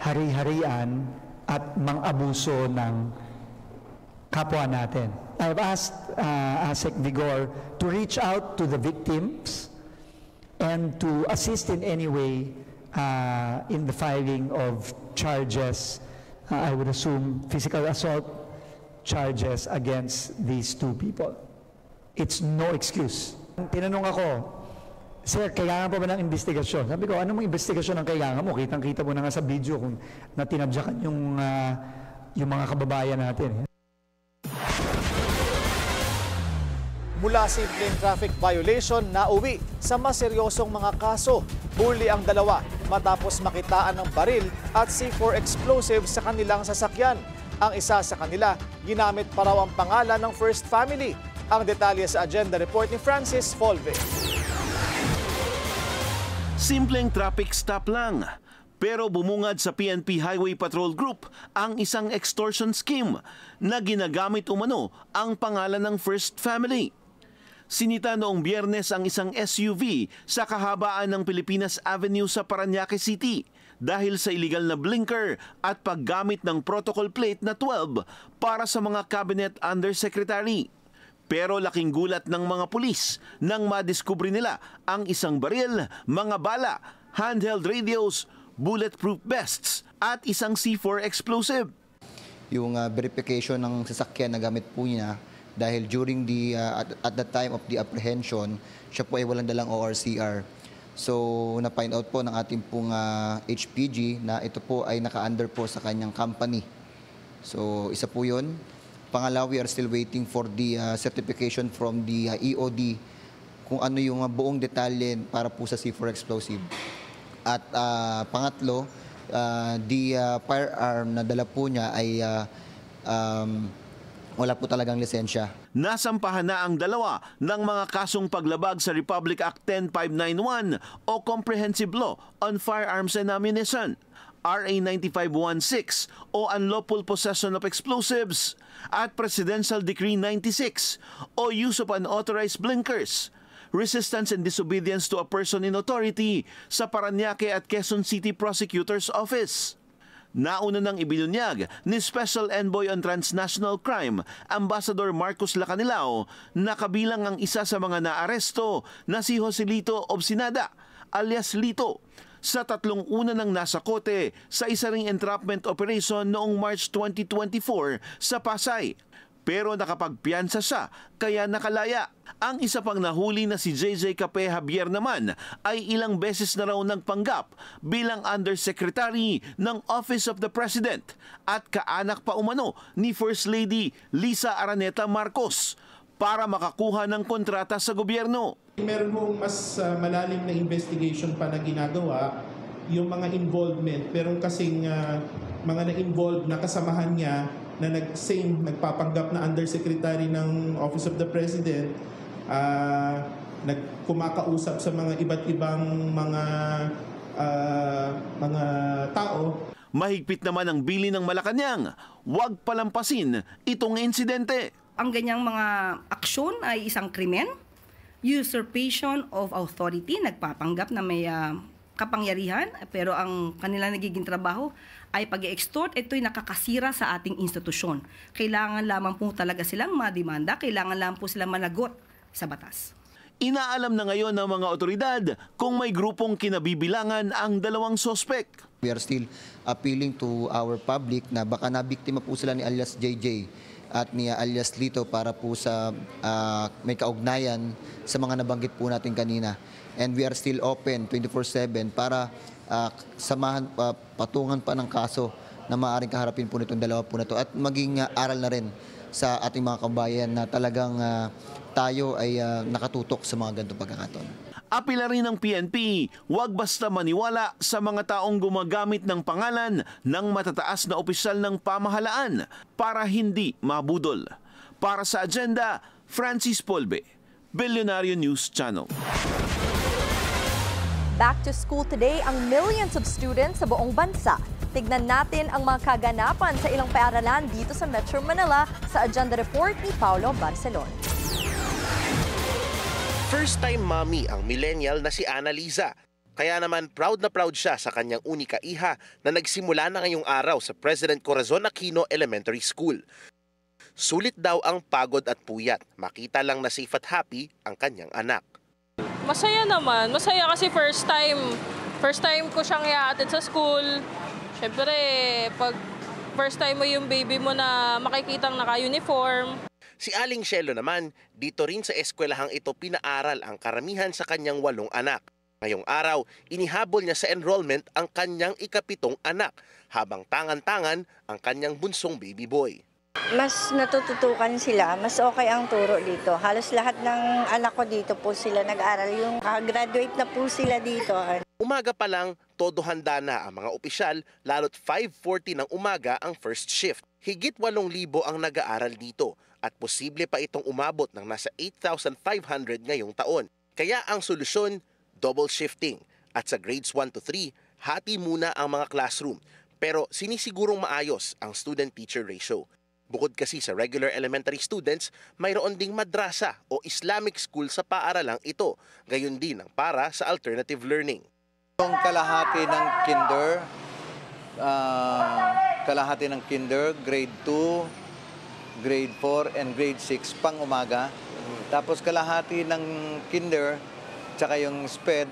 hari-harian at mang-abuso ng kapwa natin. I've asked ASEC Vigor to reach out to the victims and to assist in any way in the filing of charges, I would assume physical assault charges against these two people. It's no excuse. Tinanong ako, Sir, kailangan pa ba ng investigasyon? Sabi ko, anong investigasyon ang kailangan mo? Kitang-kita mo na nga sa video kung natinabyakan yung mga kababayan natin. Mula simpleng traffic violation na uwi sa mas seryosong mga kaso. Huli ang dalawa matapos makitaan ng baril at C4 explosive sa kanilang sasakyan. Ang isa sa kanila, ginamit pa raw ang pangalan ng First Family. Ang detalye sa agenda report ni Francis Folve. Simpleng traffic stop lang. Pero bumungad sa PNP Highway Patrol Group ang isang extortion scheme na ginagamit umano ang pangalan ng First Family. Sinita noong Biyernes ang isang SUV sa kahabaan ng Pilipinas Avenue sa Parañaque City dahil sa illegal na blinker at paggamit ng protocol plate na 12 para sa mga cabinet undersecretary. Pero laking gulat ng mga pulis nang madiskubre nila ang isang baril, mga bala, handheld radios, bulletproof vests at isang C4 explosive. Yung verification ng sasakyan na gamit po niya dahil during at the time of the apprehension, siya po ay walang dalang ORCR. So na-find out po ng ating pong HPG na ito po ay naka-under po sa kanyang company. So isa po yun. Pangalawa, we are still waiting for the certification from the EOD kung ano yung buong detalye para po sa C4 explosive. At pangatlo, the firearm na dala po niya ay wala po talagang lisensya. Nasampahan na ang dalawa ng mga kasong paglabag sa Republic Act 10591 o Comprehensive Law on Firearms and Ammunition, RA 9516 o Unlawful Possession of Explosives at Presidential Decree 96 o Use of Unauthorized Blinkers, Resistance and Disobedience to a Person in Authority sa Parañaque at Quezon City Prosecutor's Office. Nauna nang ibinunyag ni Special Envoy on Transnational Crime, Ambassador Marcos Lacanilao, na kabilang ang isa sa mga naaresto na si Joselito Obsinada, alias Lito, sa tatlong una ng nasa kote sa isa ring entrapment operation noong March 2024 sa Pasay. Pero nakapagpiyansa siya kaya nakalaya. Ang isa pang nahuli na si JJ Cape Javier naman ay ilang beses na raw nagpanggap bilang Undersecretary ng Office of the President at kaanak pa umano ni First Lady Lisa Araneta Marcos para makakuha ng kontrata sa gobyerno. Meron mong mas malalim na investigation pa na ginagawa yung mga involvement. Pero kasing mga na-involved na kasamahan niya na nagpapanggap na undersecretary ng Office of the President, nagkumakausap sa mga iba't ibang mga tao. Mahigpit naman ang bili ng Malacanang. Huwag palampasin itong insidente. Ang ganyang mga aksyon ay isang krimen, usurpation of authority, nagpapanggap na may kapangyarihan, pero ang kanilang nagiging trabaho ay pag-extort. Ito'y nakakasira sa ating institusyon. Kailangan lamang po talaga silang mademanda, kailangan lamang po silang managot sa batas. Inaalam na ngayon ng mga otoridad kung may grupong kinabibilangan ang dalawang sospek. We are still appealing to our public na baka nabiktima po sila ni alias JJ at ni alias Lito para po sa may kaugnayan sa mga nabanggit po natin kanina. And we are still open 24/7 para samahan, patungan pa ng kaso na maaaring kaharapin po nitong dalawa po na to at maging aral na rin sa ating mga kabayan na talagang tayo ay nakatutok sa mga ganitong pagkakataon. Apila rin ng PNP, huwag basta maniwala sa mga taong gumagamit ng pangalan ng matataas na opisyal ng pamahalaan para hindi mabudol. Para sa agenda, Francis Polbe, Billionario News Channel. Back to school today ang millions of students sa buong bansa. Tignan natin ang mga kaganapan sa ilang paaralan dito sa Metro Manila sa agenda report ni Paulo Barcelon. First-time mommy ang millennial na si Annaliza. Kaya naman proud na proud siya sa kanyang unika iha na nagsimula na ngayong araw sa President Corazon Aquino Elementary School. Sulit daw ang pagod at puyat. Makita lang na safe at happy ang kanyang anak. Masaya naman. Masaya kasi first time First time ko siyang i-attend sa school. Siyempre, pag first time mo yung baby mo na makikitang naka-uniform. Si Aling Shelo naman, dito rin sa eskwelahang ito pinaaral ang karamihan sa kanyang 8 anak. Ngayong araw, inihabol niya sa enrollment ang kanyang 7 anak, habang tangan-tangan ang kanyang bunsong baby boy. Mas natututukan sila, mas okay ang turo dito. Halos lahat ng anak ko dito po sila nag-aral. Yung graduate na po sila dito. Umaga pa lang, todo handa na ang mga opisyal, lalo't 5:40 ng umaga ang first shift. Higit 8,000 ang nag-aaral dito at posible pa itong umabot ng nasa 8,500 ngayong taon. Kaya ang solusyon, double shifting. At sa grades 1 to 3, hati muna ang mga classroom. Pero sinisigurong maayos ang student-teacher ratio. Bukod kasi sa regular elementary students, mayroon ding madrasa o Islamic school sa paaralang ito. Gayon din ang para sa alternative learning. Yung kalahati ng kinder, grade 2, grade 4, and grade 6 pang umaga. Tapos kalahati ng kinder, tsaka yung SPED,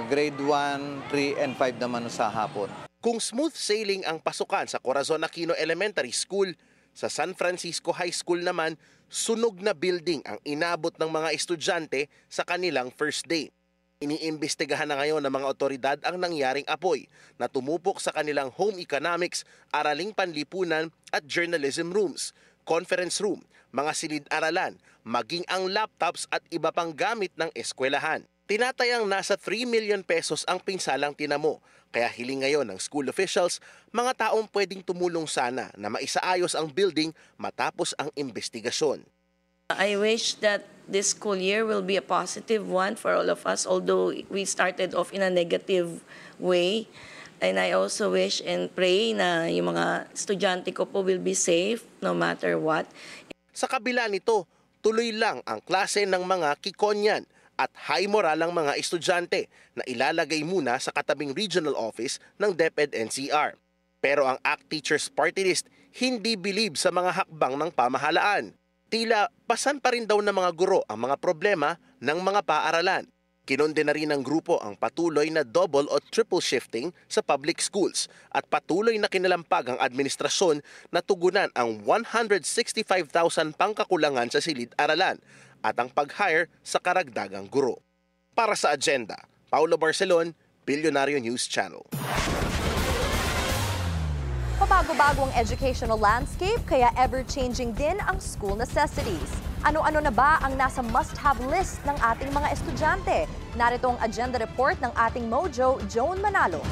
grade 1, 3, and 5 naman sa hapon. Kung smooth sailing ang pasukan sa Corazon Aquino Elementary School, sa San Francisco High School naman, sunog na building ang inabot ng mga estudyante sa kanilang first day. Iniimbestigahan na ngayon ng mga otoridad ang nangyaring apoy na tumupok sa kanilang home economics, araling panlipunan at journalism rooms, conference room, mga silid-aralan, maging ang laptops at iba pang gamit ng eskwelahan. Tinatayang nasa 3 million pesos ang pinsalang tinamo. Kaya hiling ngayon ng school officials, mga taong pwedeng tumulong sana na maisaayos ang building matapos ang investigasyon. I wish that this school year will be a positive one for all of us, although we started off in a negative way. And I also wish and pray na yung mga estudyante ko po will be safe no matter what. Sa kabila nito, tuloy lang ang klase ng mga kikonyan at high moral ang mga estudyante na ilalagay muna sa katabing regional office ng DepEd-NCR. Pero ang ACT Teachers Party List hindi bilib sa mga hakbang ng pamahalaan. Tila pasan pa rin daw ng mga guro ang mga problema ng mga paaralan. Kinonde na rin ng grupo ang patuloy na double o triple shifting sa public schools at patuloy na kinalampag ang administrasyon na tugunan ang 165,000 pangkakulangan sa silid-aralan at ang pag-hire sa karagdagang guro. Para sa Agenda, Paulo Barcelon, Bilyonaryo News Channel. Pabago-bago ang educational landscape kaya ever-changing din ang school necessities. Ano-ano na ba ang nasa must-have list ng ating mga estudyante? Narito ang agenda report ng ating Mojo, Joan Manalo.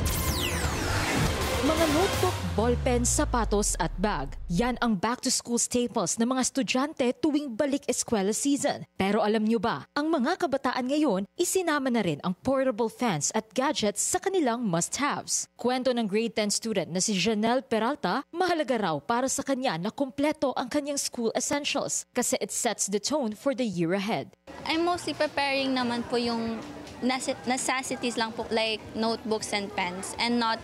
Mga notebook, ballpen, sapatos at bag. Yan ang back-to-school staples ng mga estudyante tuwing balik eskwela season. Pero alam nyo ba, ang mga kabataan ngayon, isinama na rin ang portable fans at gadgets sa kanilang must-haves. Kwento ng grade 10 student na si Janelle Peralta, mahalaga raw para sa kanya na kumpleto ang kanyang school essentials kasi it sets the tone for the year ahead. I'm mostly preparing naman po yung necessities lang po like notebooks and pens and not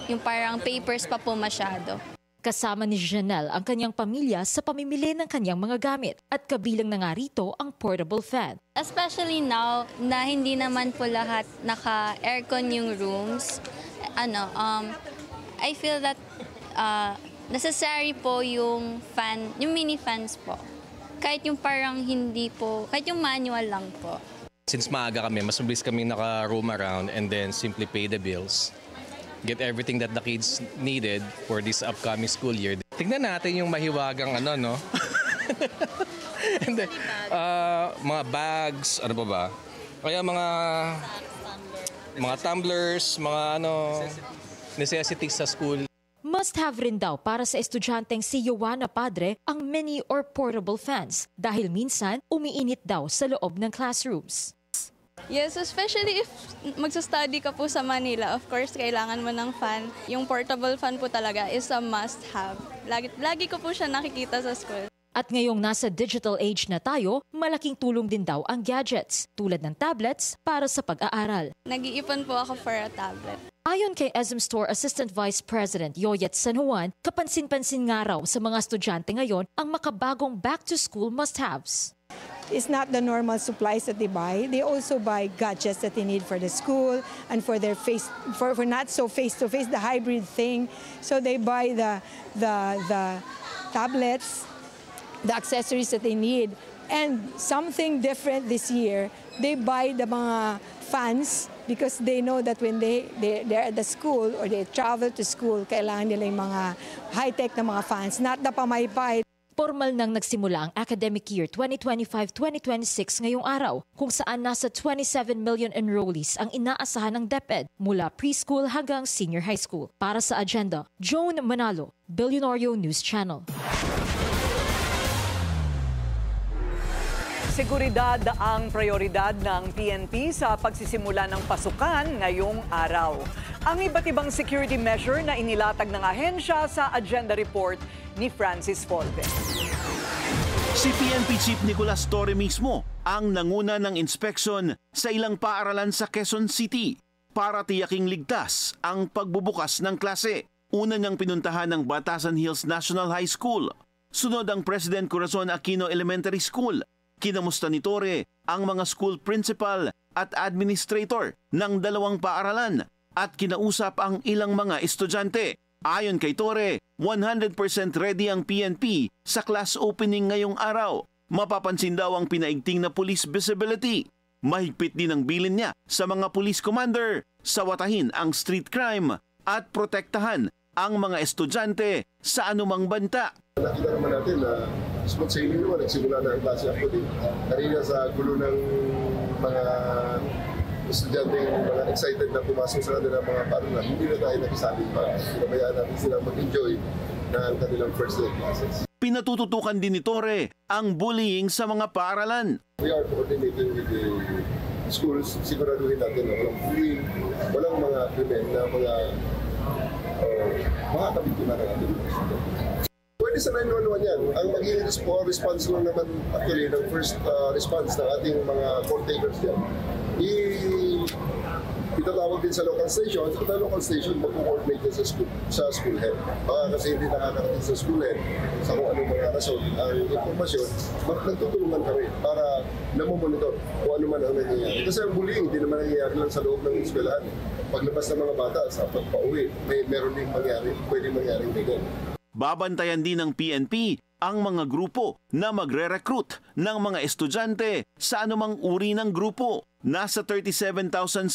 yung parang papers pa po masyado. Kasama ni Janelle ang kanyang pamilya sa pamimili ng kanyang mga gamit at kabilang na nga rito ang portable fan. Especially now na hindi naman po lahat naka-aircon yung rooms, I feel that necessary po yung fan, yung mini fans po. Kahit yung parang hindi po, kahit yung manual lang po. Since maaga kami, mas mabilis kami naka-roam around and then simply pay the bills. Get everything that the kids needed for this upcoming school year. Tignan natin yung mahiwagang no? And then, mga bags, ano pa ba? Kaya mga tumblers, mga necessities sa school. Must have rin daw para sa estudyanteng si Joanna Padre ang mini or portable fans dahil minsan umiinit daw sa loob ng classrooms. Yes, especially if magsa-study ka po sa Manila, of course, kailangan mo ng fan. Yung portable fan po talaga is a must-have. Lagi ko po siya nakikita sa school. At ngayong nasa digital age na tayo, malaking tulong din daw ang gadgets, tulad ng tablets para sa pag-aaral. Nag-iipon po ako for a tablet. Ayon kay SM Store Assistant Vice President Yoyet San Juan, kapansin-pansin nga raw sa mga estudyante ngayon ang makabagong back-to-school must-haves. is not the normal supplies that they buy. They also buy gadgets that they need for the school and for their for not so face-to-face, the hybrid thing. So they buy the tablets, the accessories that they need. And something different this year, they buy the mga fans because they know that when they're at the school or they travel to school, kailangan nila yung mga high-tech na mga fans, not the pamaypay. Formal nang nagsimula ang academic year 2025-2026 ngayong araw, kung saan nasa 27 million enrollees ang inaasahan ng DepEd mula preschool hanggang senior high school. Para sa Agenda, Joan Manalo, Billionario News Channel. Seguridad ang prioridad ng PNP sa pagsisimula ng pasukan ngayong araw. Ang iba't ibang security measure na inilatag ng ahensya sa agenda report ni Francis Folve. Si PNP Chief Nicolas Torre mismo ang nanguna ng inspeksyon sa ilang paaralan sa Quezon City para tiyaking ligtas ang pagbubukas ng klase. Una niyang pinuntahan ng Batasan Hills National High School. Sunod ang President Corazon Aquino Elementary School. Kinamusta ni Torre ang mga school principal at administrator ng dalawang paaralan at kinausap ang ilang mga estudyante. Ayon kay Torre, 100% ready ang PNP sa class opening ngayong araw. Mapapansin daw ang pinaigting na police visibility. Mahigpit din ang bilin niya sa mga police commander, sawatahin ang street crime at protektahan ang mga estudyante sa anumang banta. Nakita naman natin na smooth sailing naman, nagsimula na ang klase actually. Kanina sa gulo ng mga estudyante, mga excited na pumasok sa kanilang mga paaralan, hindi na tayo nakisali pa. Pinabayaan natin sila mag-enjoy ng kanilang first day classes. Pinatututukan din ni Torre ang bullying sa mga paaralan. We are coordinating with the schools, siguraduhin natin na walang bullying, walang mga krimen na mga kabiktima ng ating mga estudyante. Pwede sa 911 yan. Ang magiging response lang naman actually ng first response ng ating mga call takers yan. Itatawag din sa local station. Sa local station, mag-coordinate din sa school head. Kasi hindi nakakarating sa school head sa kung anong mga rason ang informasyon, nagtutulungan kami para namomonitor kung ano man ang nangyayari. Kasi ang bullying, hindi naman nangyayari lang sa loob ng eskwelahan. Paglabas ng mga bata sa pagpauwi, meron din mangyari, pwede mangyaring ganyan. Babantayan din ng PNP ang mga grupo na magre-recruit ng mga estudyante sa anumang uri ng grupo. Nasa 37,740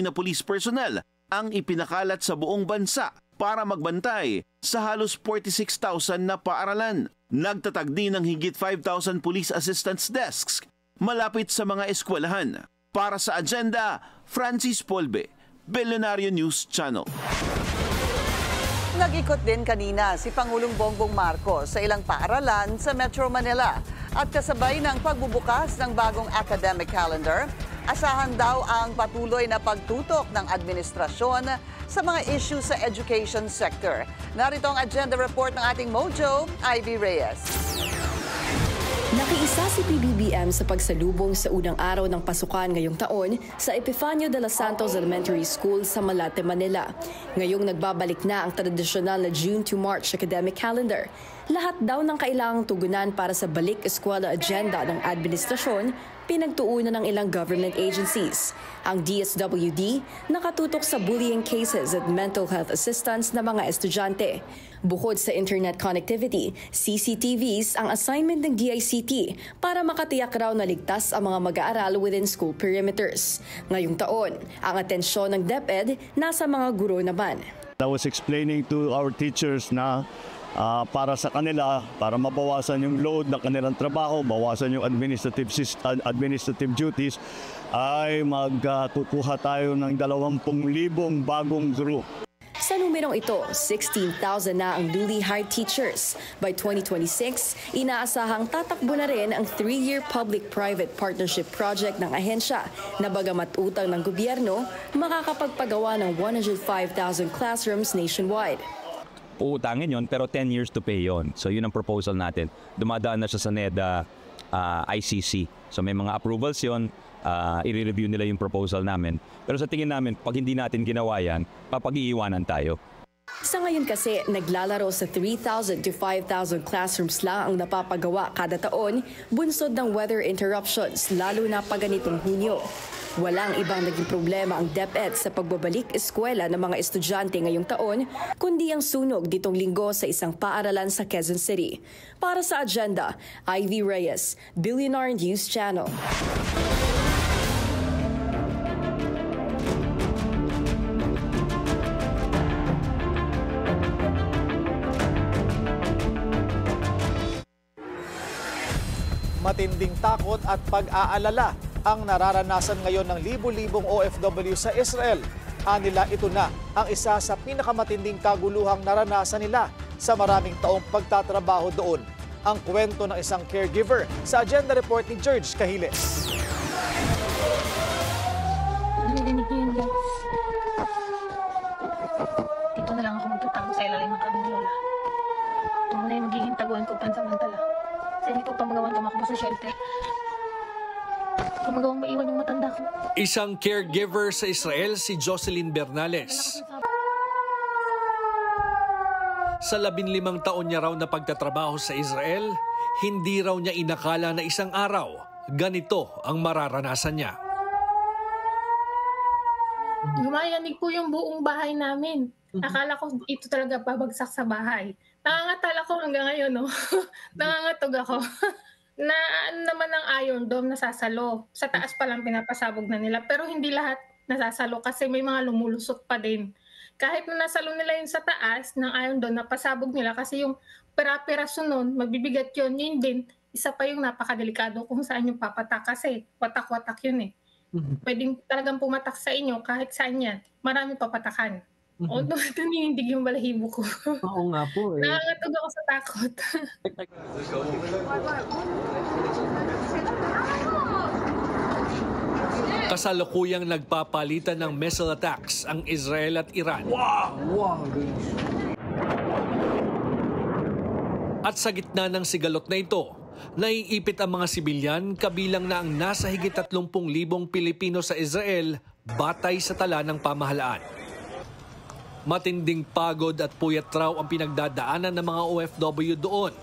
na police personnel ang ipinakalat sa buong bansa para magbantay sa halos 46,000 na paaralan. Nagtatag din ng higit 5,000 police assistance desks malapit sa mga eskwelahan. Para sa Agenda, Francis Folve, Billionario News Channel. Nag-ikot din kanina si Pangulong Bongbong Marcos sa ilang paaralan sa Metro Manila at kasabay ng pagbubukas ng bagong academic calendar, asahan daw ang patuloy na pagtutok ng administrasyon sa mga issues sa education sector. Narito ang agenda report ng ating Mojo, Ivy Reyes. Nakiisa si PBBM sa pagsalubong sa unang araw ng pasukan ngayong taon sa Epifanio de los Santos Elementary School sa Malate, Manila. Ngayong nagbabalik na ang tradisyonal na June to March academic calendar. Lahat daw ng kailangang tugunan para sa balik eskwela agenda ng administrasyon, pinagtuunan ng ilang government agencies. Ang DSWD nakatutok sa bullying cases at mental health assistance ng mga estudyante. Bukod sa internet connectivity, CCTVs ang assignment ng DICT para makatiyak raw na ligtas ang mga mag-aaral within school perimeters. Ngayong taon, ang atensyon ng DepEd nasa mga guro naman. I was explaining to our teachers na para sa kanila, para mabawasan yung load ng kanilang trabaho, bawasan yung administrative duties, ay magkukuha tayo ng 20,000 bagong guro. Sa numerong ito, 16,000 na ang newly hired teachers. By 2026, inaasahang tatakbo na rin ang 3-year public-private partnership project ng ahensya na bagamat utang ng gobyerno, makakapagpagawa ng 105,000 classrooms nationwide. Uutangin yon pero 10 years to pay yon. So yun ang proposal natin. Dumadaan na siya sa NEDA ICC. So may mga approvals yon. I-review nila yung proposal namin. Pero sa tingin namin, pag hindi natin ginawa yan, papag-iiwanan tayo. Sa ngayon kasi, naglalaro sa 3,000 to 5,000 classrooms lang ang napapagawa kada taon, bunsod ng weather interruptions, lalo na pag ganitong Hunyo. Walang ibang naging problema ang DepEd sa pagbabalik eskwela ng mga estudyante ngayong taon, kundi ang sunog ditong linggo sa isang paaralan sa Quezon City. Para sa Agenda, Ivy Reyes, Billionaire News Channel. Matinding takot at pag-aalala ang nararanasan ngayon ng libu-libong OFW sa Israel. Anila ito na ang isa sa pinakamatinding kaguluhang naranasan nila sa maraming taong pagtatrabaho doon. Ang kwento ng isang caregiver sa Agenda Report ni George Cahiles. Dito na lang ako magtatago sa ilalim ng kaming lola. Ito na yung magiging taguan ko pansamantala. Sa hindi ko pa magawang tumakbo sa shelter. Kung magawang maiwan yung matanda ko. Isang caregiver sa Israel si Jocelyn Bernales. Sa 15 taon niya raw na pagtatrabaho sa Israel, hindi raw niya inakala na isang araw, ganito ang mararanasan niya. Gumayanig po yung buong bahay namin. Akala ko ito talaga babagsak sa bahay. Nangangatal ako hanggang ngayon, no? Nangangatog ako. Na ano naman ang Iron Dome nasasalo. Sa taas pa lang pinapasabog na nila. Pero hindi lahat nasasalo kasi may mga lumulusot pa din. Kahit na nasalo nila yun sa taas ng Iron Dome, napasabog nila kasi yung pera-peraso nun, magbibigat yun. Yun din, isa pa yung napakadelikado kung saan yung papatak kasi watak-watak yun eh. Pwedeng talagang pumatak sa inyo kahit saan yan. Marami papatakan. O, tumihindig yung balahibo ko. Oo nga po eh. Nakakatog ako sa takot. Kasalukuyang nagpapalitan ng missile attacks ang Israel at Iran. At sa gitna ng sigalot na ito, naiipit ang mga sibilyan kabilang na ang nasa higit 30,000 Pilipino sa Israel batay sa tala ng pamahalaan. Matinding pagod at puyat raw ang pinagdadaanan ng mga OFW doon.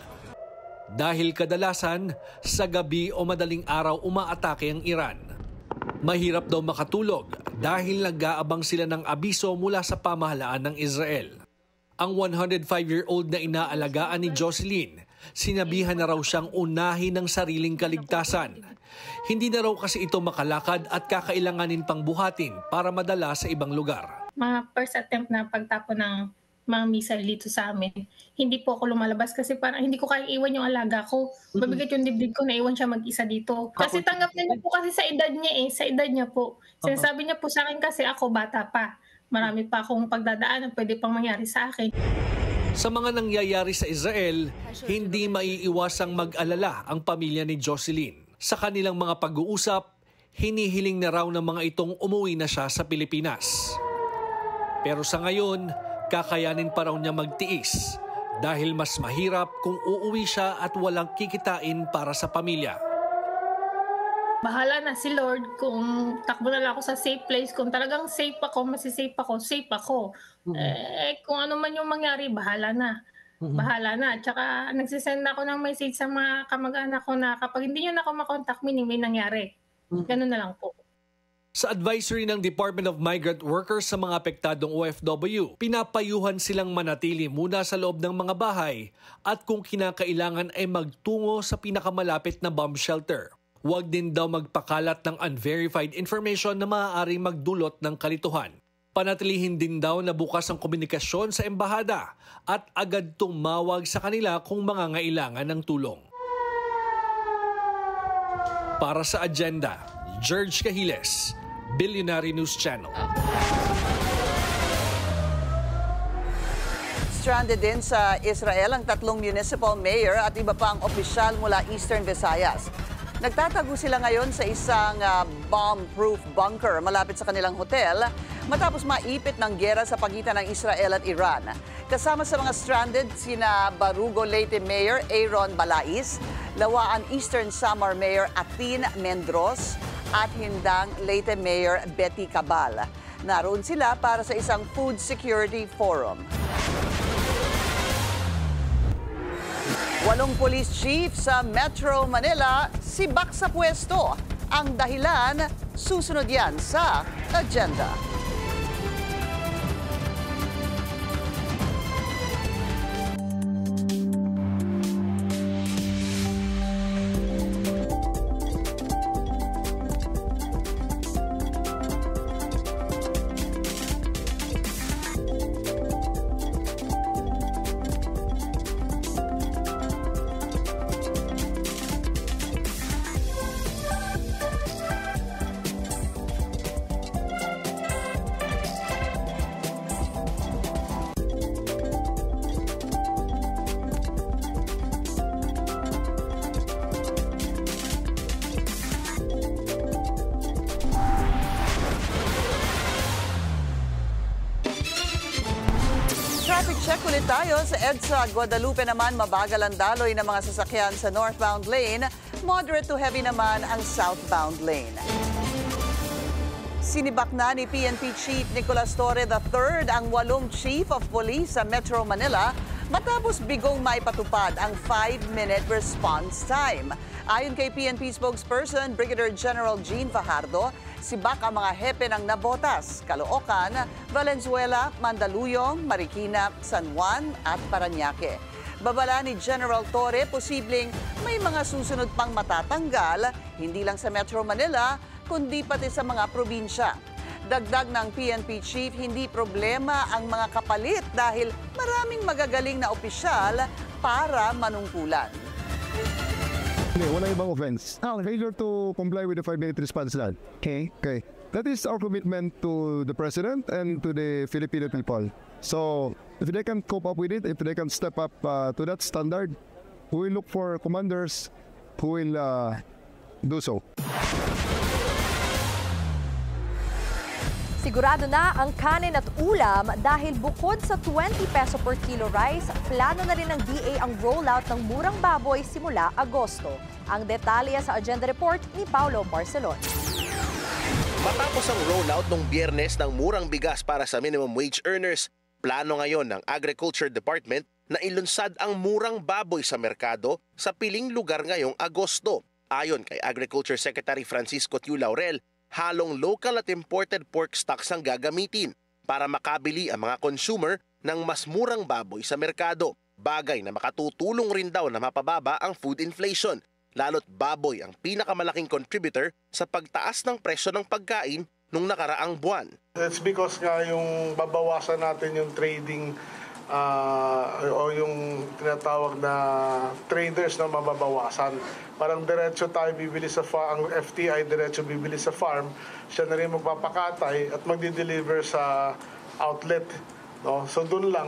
Dahil kadalasan, sa gabi o madaling araw umaatake ang Iran. Mahirap daw makatulog dahil nag-aabang sila ng abiso mula sa pamahalaan ng Israel. Ang 105-year-old na inaalagaan ni Jocelyn, sinabihan na raw siyang unahin ng sariling kaligtasan. Hindi na raw kasi ito makalakad at kakailanganin pang buhatin para madala sa ibang lugar. Mga first attempt na pagtapon ng mga missile dito sa amin, hindi po ako lumalabas kasi parang hindi ko kaya iwan yung alaga ko. Mabigat yung dibdib ko na iwan siya mag-isa dito. Kasi tanggap niya po kasi sa edad niya eh, sa edad niya po. Sinasabi niya po sa akin kasi ako bata pa. Marami pa akong pagdadaanan pwede pang mangyari sa akin. Sa mga nangyayari sa Israel, hindi maiiwasang mag-alala ang pamilya ni Jocelyn. Sa kanilang mga pag-uusap, hinihiling na raw ng mga itong umuwi na siya sa Pilipinas. Pero sa ngayon, kakayanin pa raw niya magtiis dahil mas mahirap kung uuwi siya at walang kikitain para sa pamilya. Bahala na si Lord kung takbo na lang ako sa safe place. Kung talagang safe ako, masisafe ako, safe ako. Kung ano man yung mangyari, bahala na. Bahala na. Tsaka nagsisend ako ng message sa mga kamag-anak ko na kapag hindi nyo na ako makontak, meaning may nangyari. Ganun na lang po. Sa advisory ng Department of Migrant Workers sa mga apektadong OFW, pinapayuhan silang manatili muna sa loob ng mga bahay at kung kinakailangan ay magtungo sa pinakamalapit na bomb shelter. Huwag din daw magpakalat ng unverified information na maaaring magdulot ng kalituhan. Panatilihin din daw na bukas ang komunikasyon sa embahada at agad tumawag sa kanila kung mangangailangan ng tulong. Para sa Agenda, George Cahiles, Billionaire News Channel. Stranded din sa Israel ang 3 municipal mayor at iba pang opisyal mula Eastern Visayas. Nagtatago sila ngayon sa isang bomb-proof bunker malapit sa kanilang hotel matapos maipit ng giyera sa pagitan ng Israel at Iran. Kasama sa mga stranded sina Barugo Leyte Mayor Aaron Balais, Lawaan Eastern Samar Mayor Atin Mendros at Hindang Leyte Mayor Betty Cabal. Naroon sila para sa isang food security forum. 8 police chief sa Metro Manila sibak sa pwesto. Ang dahilan, susunod yan sa agenda. Traffic check ulit tayo sa EDSA. Guadalupe naman, mabagal ang daloy ng mga sasakyan sa northbound lane. Moderate to heavy naman ang southbound lane. Sinibak na ni PNP Chief Nicolas Torre III ang 8 Chief of Police sa Metro Manila matapos bigong maipatupad ang 5-minute response time. Ayon kay PNP spokesperson Brigadier General Jean Fajardo, sibak ang mga hepe ng Navotas, Caloocan, Valenzuela, Mandaluyong, Marikina, San Juan at Parañaque. Babala ni General Torre, posibleng may mga susunod pang matatanggal, hindi lang sa Metro Manila, kundi pati sa mga probinsya. Dagdag ng PNP Chief, hindi problema ang mga kapalit dahil maraming magagaling na opisyal para manungkulan. Wala ibang offense. Failure to comply with the 5-minute response plan. Okay. That is our commitment to the President and to the Filipino people. So, if they can cope up with it, if they can step up to that standard, we will look for commanders who will do so. Sigurado na ang kanin at ulam dahil bukod sa 20 peso per kilo rice, plano na rin ng DA ang rollout ng murang baboy simula Agosto. Ang detalye sa agenda report ni Paulo Barcelon. Matapos ang rollout ng Biyernes ng murang bigas para sa minimum wage earners, plano ngayon ng Agriculture Department na ilunsad ang murang baboy sa merkado sa piling lugar ngayong Agosto. Ayon kay Agriculture Secretary Francisco Tiu Laurel, halong local at imported pork stocks ang gagamitin para makabili ang mga consumer ng mas murang baboy sa merkado. Bagay na makatutulong rin daw na mapababa ang food inflation, lalo't baboy ang pinakamalaking contributor sa pagtaas ng presyo ng pagkain nung nakaraang buwan. It's because nga yung babawasan natin yung trading o yung tinatawag na traders na mababawasan. Parang diretso tayo bibili sa farm, ang FTI diretso bibili sa farm, siya na rin magpapakatay at magdi-deliver sa outlet. No? So doon lang,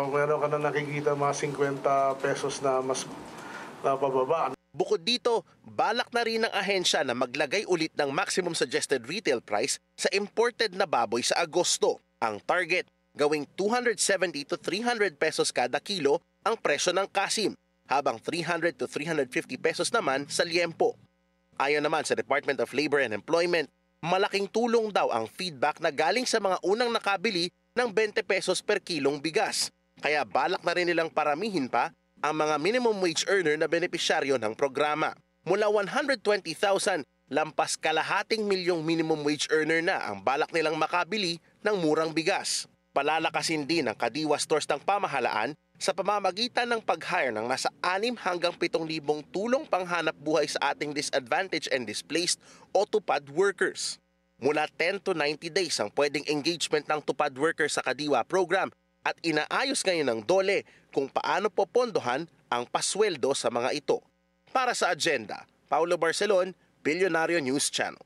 meron ka na nakikita mga 50 pesos na mas napababa. Bukod dito, balak na rin ng ahensya na maglagay ulit ng maximum suggested retail price sa imported na baboy sa Agosto. Ang target, gawing 270 to 300 pesos kada kilo ang presyo ng kasim, habang 300 to 350 pesos naman sa liempo. Ayon naman sa Department of Labor and Employment, malaking tulong daw ang feedback na galing sa mga unang nakabili ng 20 pesos per kilong bigas. Kaya balak na rin nilang paramihin pa ang mga minimum wage earner na benepisyaryo ng programa. Mula 120,000, lampas kalahating milyong minimum wage earner na ang balak nilang makabili ng murang bigas. Palalakasin din ang Kadiwa stores ng pamahalaan sa pamamagitan ng pag-hire ng nasa 6 hanggang 7,000 tulong panghanap buhay sa ating disadvantaged and displaced o TUPAD workers. Mula 10 to 90 days ang pwedeng engagement ng TUPAD workers sa Kadiwa program at inaayos ngayon ng DOLE kung paano popondohan ang pasweldo sa mga ito. Para sa agenda, Paulo Barcelon, Billionario News Channel.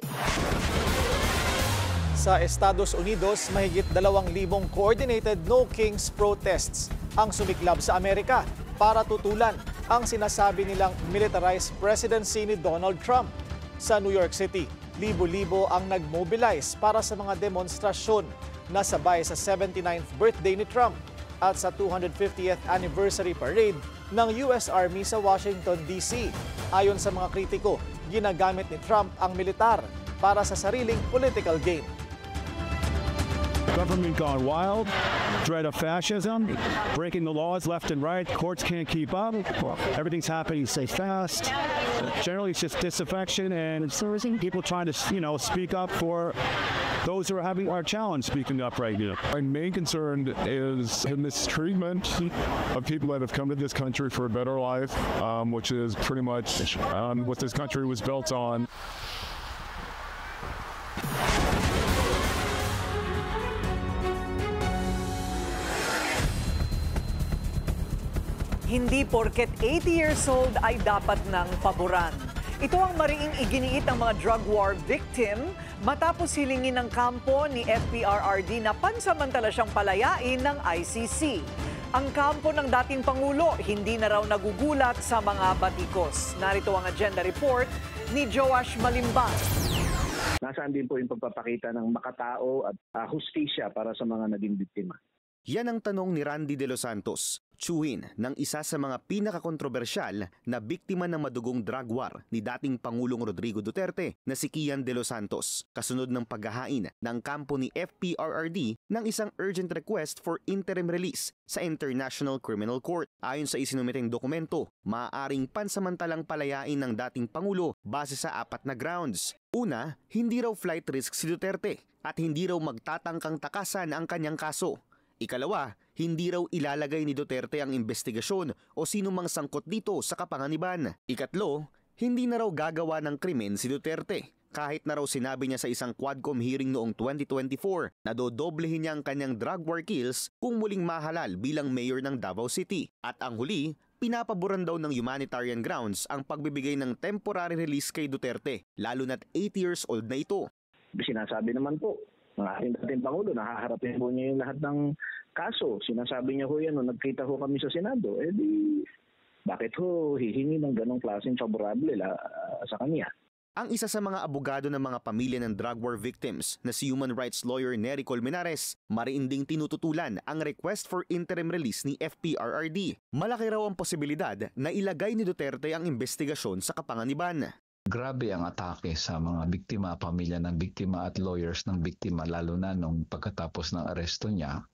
Sa Estados Unidos, mahigit 2,000 coordinated No Kings protests ang sumiklab sa Amerika para tutulan ang sinasabi nilang militarized presidency ni Donald Trump. Sa New York City, libo-libo ang nagmobilize para sa mga demonstrasyon na sabay sa 79th birthday ni Trump at sa 250th anniversary parade ng US Army sa Washington, D.C. Ayon sa mga kritiko, ginagamit ni Trump ang militar para sa sariling political gain. government gone wild, threat of fascism, breaking the laws left and right, courts can't keep up, everything's happening so fast. Generally, it's just disaffection and people trying to, speak up for those who are having our challenge speaking up right now. My main concern is the mistreatment of people that have come to this country for a better life, which is pretty much what this country was built on. Hindi porket 80 years old ay dapat nang paboran. Ito ang mariing iginiit ng mga drug war victim matapos hilingin ng kampo ni FPRRD na pansamantala siyang palayain ng ICC. Ang kampo ng dating Pangulo hindi na raw nagugulat sa mga batikos. Narito ang agenda report ni Joash Malimbang. Nasaan din po yung pagpapakita ng makatao at hustisya para sa mga naging biktima. Yan ang tanong ni Randy De Los Santos, tsuhin ng isa sa mga pinakakontrobersyal na biktima ng madugong drug war ni dating Pangulong Rodrigo Duterte na si Kian De Los Santos, kasunod ng paghahain ng kampo ni FPRRD ng isang urgent request for interim release sa International Criminal Court. Ayon sa isinumiteng dokumento, maaaring pansamantalang palayain ng dating Pangulo base sa 4 na grounds. Una, hindi raw flight risk si Duterte at hindi raw magtatangkang takasan ang kanyang kaso. Ikalawa, hindi raw ilalagay ni Duterte ang investigasyon o sino mang sangkot dito sa kapanganiban. Ikatlo, hindi na raw gagawa ng krimen si Duterte. Kahit na raw sinabi niya sa isang Quadcom hearing noong 2024 na dodoblehin niya ang kanyang drug war kills kung muling mahalal bilang mayor ng Davao City. At ang huli, pinapaboran daw ng humanitarian grounds ang pagbibigay ng temporary release kay Duterte, lalo na't 80 years old na ito. Sinasabi naman po ng ating dating Pangulo, nakaharapin po niya yung lahat ng kaso. Sinasabi niya ho yan, nung nagkita ho kami sa Senado, bakit ho hihingi ng ganong klaseng favorable sa kanya? Ang isa sa mga abogado ng mga pamilya ng drug war victims na si human rights lawyer Nery Colmenares, mariinding tinututulan ang request for interim release ni FPRRD. Malaki raw ang posibilidad na ilagay ni Duterte ang investigasyon sa kapanganiban. Grabe ang atake sa mga biktima, pamilya ng biktima at lawyers ng biktima, lalo na nung pagkatapos ng aresto niya.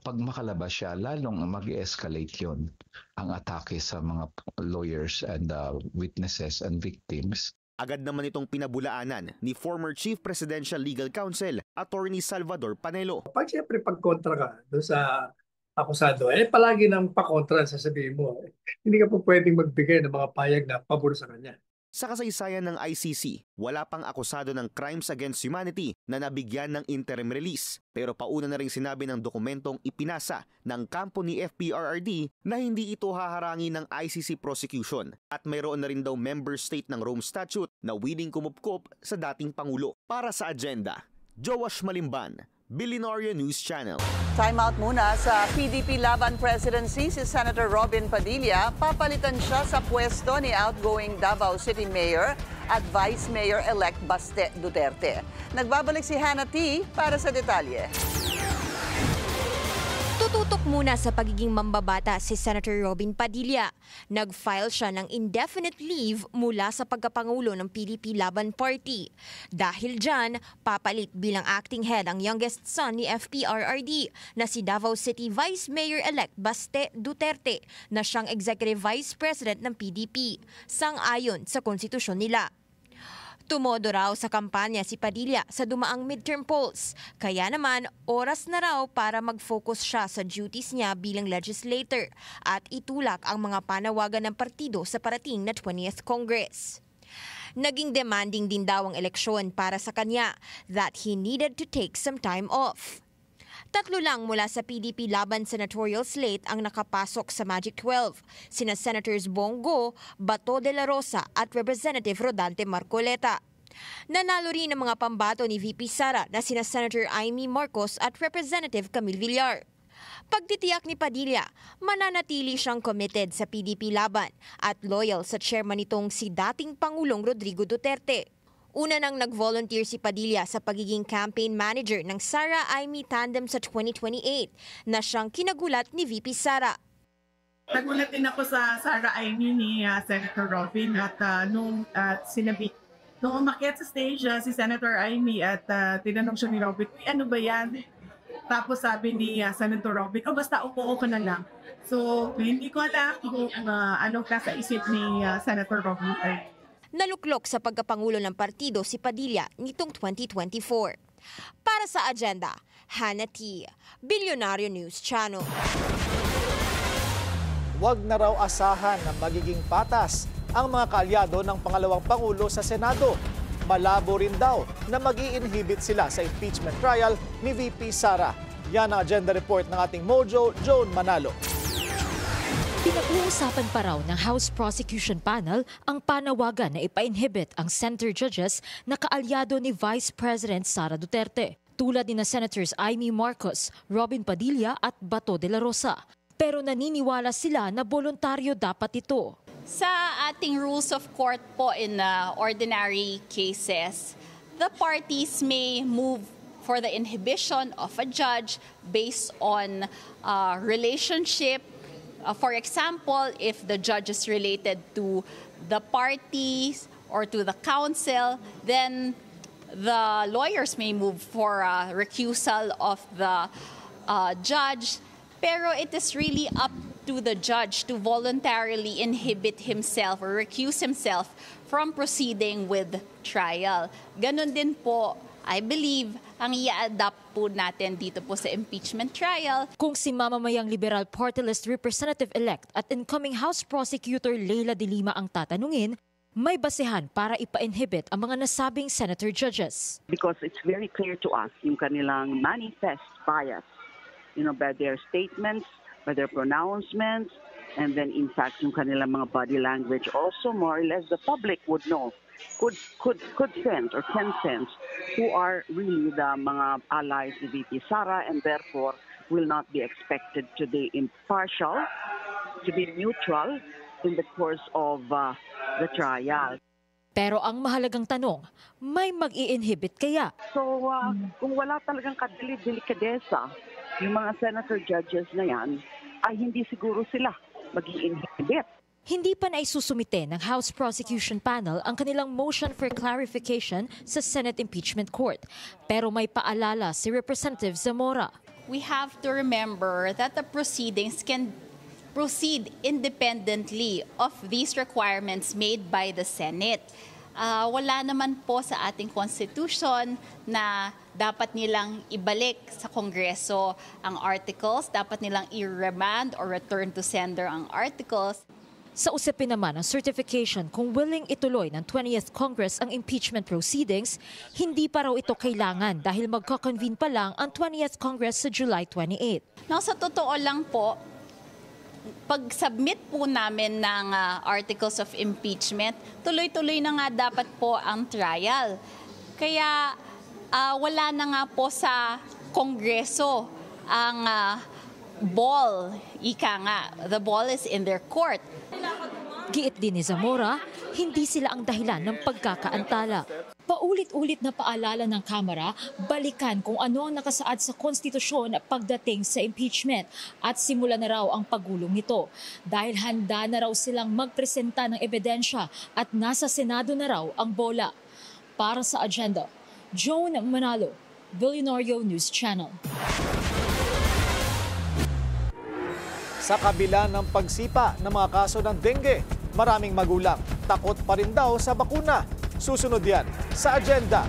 Pag makalabas siya, lalong mag-escalate yon ang atake sa mga lawyers and witnesses and victims. Agad naman itong pinabulaanan ni former Chief Presidential Legal Counsel, Attorney Salvador Panelo. Siyempre pagkontra ka doon sa akusado, palagi nang pakontra sasabihin mo. Hindi ka po pwedeng magbigay ng mga payag na pabor sa kanya. Sa kasaysayan ng ICC, wala pang akusado ng crimes against humanity na nabigyan ng interim release. Pero pauna na rin sinabi ng dokumentong ipinasa ng kampo ni FPRRD na hindi ito haharangin ng ICC prosecution at mayroon na rin daw member state ng Rome Statute na willing kumupkop sa dating Pangulo. Para sa agenda, Joash Malimban, Billionaire News Channel. Time out muna sa PDP Laban Presidency si Senator Robin Padilla. Papalitan siya sa pwesto ni outgoing Davao City Mayor at Vice Mayor-elect Baste Duterte. Nagbabalik si Hannah T. para sa detalye. Tututok muna sa pagiging mambabata si Senator Robin Padilla. Nag-file siya ng indefinite leave mula sa pagkapangulo ng PDP Laban Party. Dahil dyan, papalit bilang acting head ang youngest son ni FPRRD na si Davao City Vice Mayor-elect Baste Duterte na siyang Executive Vice President ng PDP, sang-ayon sa konstitusyon nila. Tumodo raw sa kampanya si Padilla sa dumaang midterm polls, kaya naman oras na raw para mag-focus siya sa duties niya bilang legislator at itulak ang mga panawagan ng partido sa parating na 20th Congress. Naging demanding din daw ang eleksyon para sa kanya that he needed to take some time off. 3 lang mula sa PDP Laban senatorial slate ang nakapasok sa Magic 12, sina Senators Bongo, Bato de la Rosa at Representative Rodante Marcoleta. Nanalo rin ang mga pambato ni VP Sara na sina Senator Amy Marcos at Representative Camille Villar. Pagtitiyak ni Padilla, mananatili siyang committed sa PDP Laban at loyal sa chairman nitong si dating Pangulong Rodrigo Duterte. Una nang nag-volunteer si Padilla sa pagiging campaign manager ng Sara Amy Tandem sa 2028 na siyang kinagulat ni VP Sara. Nagulat din ako sa Sara Amy ni Senator Robin at nung umakyat sa stage si Senator Amy at tinanong siya ni Robin, ano ba yan? Tapos sabi ni Senator Robin, basta upo ka na lang. So, hindi ko alam kung anong nasa isip ni Senator Robin. Naluklok sa pagkapangulo ng partido si Padilla nitong 2024. Para sa agenda, Hannah T., Bilyonaryo News Channel. Huwag na raw asahan na magiging patas ang mga kaalyado ng pangalawang Pangulo sa Senado. Malabo rin daw na mag-i-inhibit sila sa impeachment trial ni VP Sara. Yan ang agenda report ng ating Mojo, Joan Manalo. Pinag-uusapan pa raw ng House Prosecution Panel ang panawagan na ipa-inhibit ang center judges na kaalyado ni Vice President Sara Duterte, tulad ni na Senators Amy Marcos, Robin Padilla at Bato de la Rosa. Pero naniniwala sila na voluntaryo dapat ito. Sa ating rules of court po in ordinary cases, the parties may move for the inhibition of a judge based on relationship. For example, if the judge is related to the parties or to the counsel, then the lawyers may move for recusal of the judge. Pero it is really up to the judge to voluntarily inhibit himself or recuse himself from proceeding with trial. Ganon din po, I believe, ang i-adapt po natin dito po sa impeachment trial. Kung si mamamayang Liberal Party List Representative-elect at incoming House Prosecutor Leila de Lima ang tatanungin, may basehan para ipa-inhibit ang mga nasabing senator judges. Because it's very clear to us yung kanilang manifest bias, by their statements, by their pronouncements, and then in fact yung kanilang mga body language also more or less the public would know, could sense or can sense who are really the mga allies ni VP Sara, and therefore will not be expected to be impartial, to be neutral in the course of the trial. Pero ang mahalagang tanong, may mag-i-inhibit kaya? So kung wala talagang delikadesa, yung mga senator judges na yan, ay hindi siguro sila mag-i-inhibit. Hindi pa naisusumite ng House Prosecution Panel ang kanilang motion for clarification sa Senate Impeachment Court. Pero may paalala si Representative Zamora. We have to remember that the proceedings can proceed independently of these requirements made by the Senate. Wala naman po sa ating Constitution na dapat nilang ibalik sa Kongreso ang articles, dapat nilang i-remand or return to sender ang articles. Sa usapin naman ang certification kung willing ituloy ng 20th Congress ang impeachment proceedings, hindi pa raw ito kailangan dahil magko-convene pa lang ang 20th Congress sa July 28. Sa totoo lang po, pag-submit po namin ng articles of impeachment, tuloy-tuloy na nga dapat po ang trial. Kaya wala na nga po sa Kongreso ang ball, ika nga. The ball is in their court. Giit din ni Zamora, hindi sila ang dahilan ng pagkakaantala. Paulit-ulit na paalala ng Kamara, balikan kung ano ang nakasaad sa konstitusyon pagdating sa impeachment at simula na raw ang paggulong nito. Dahil handa na raw silang magpresenta ng ebidensya at nasa Senado na raw ang bola. Para sa agenda, Joan Manalo, Bilyonaryo News Channel. Sa kabila ng pagsipa ng mga kaso ng dengue, maraming magulang takot pa rin daw sa bakuna. Susunod yan sa agenda.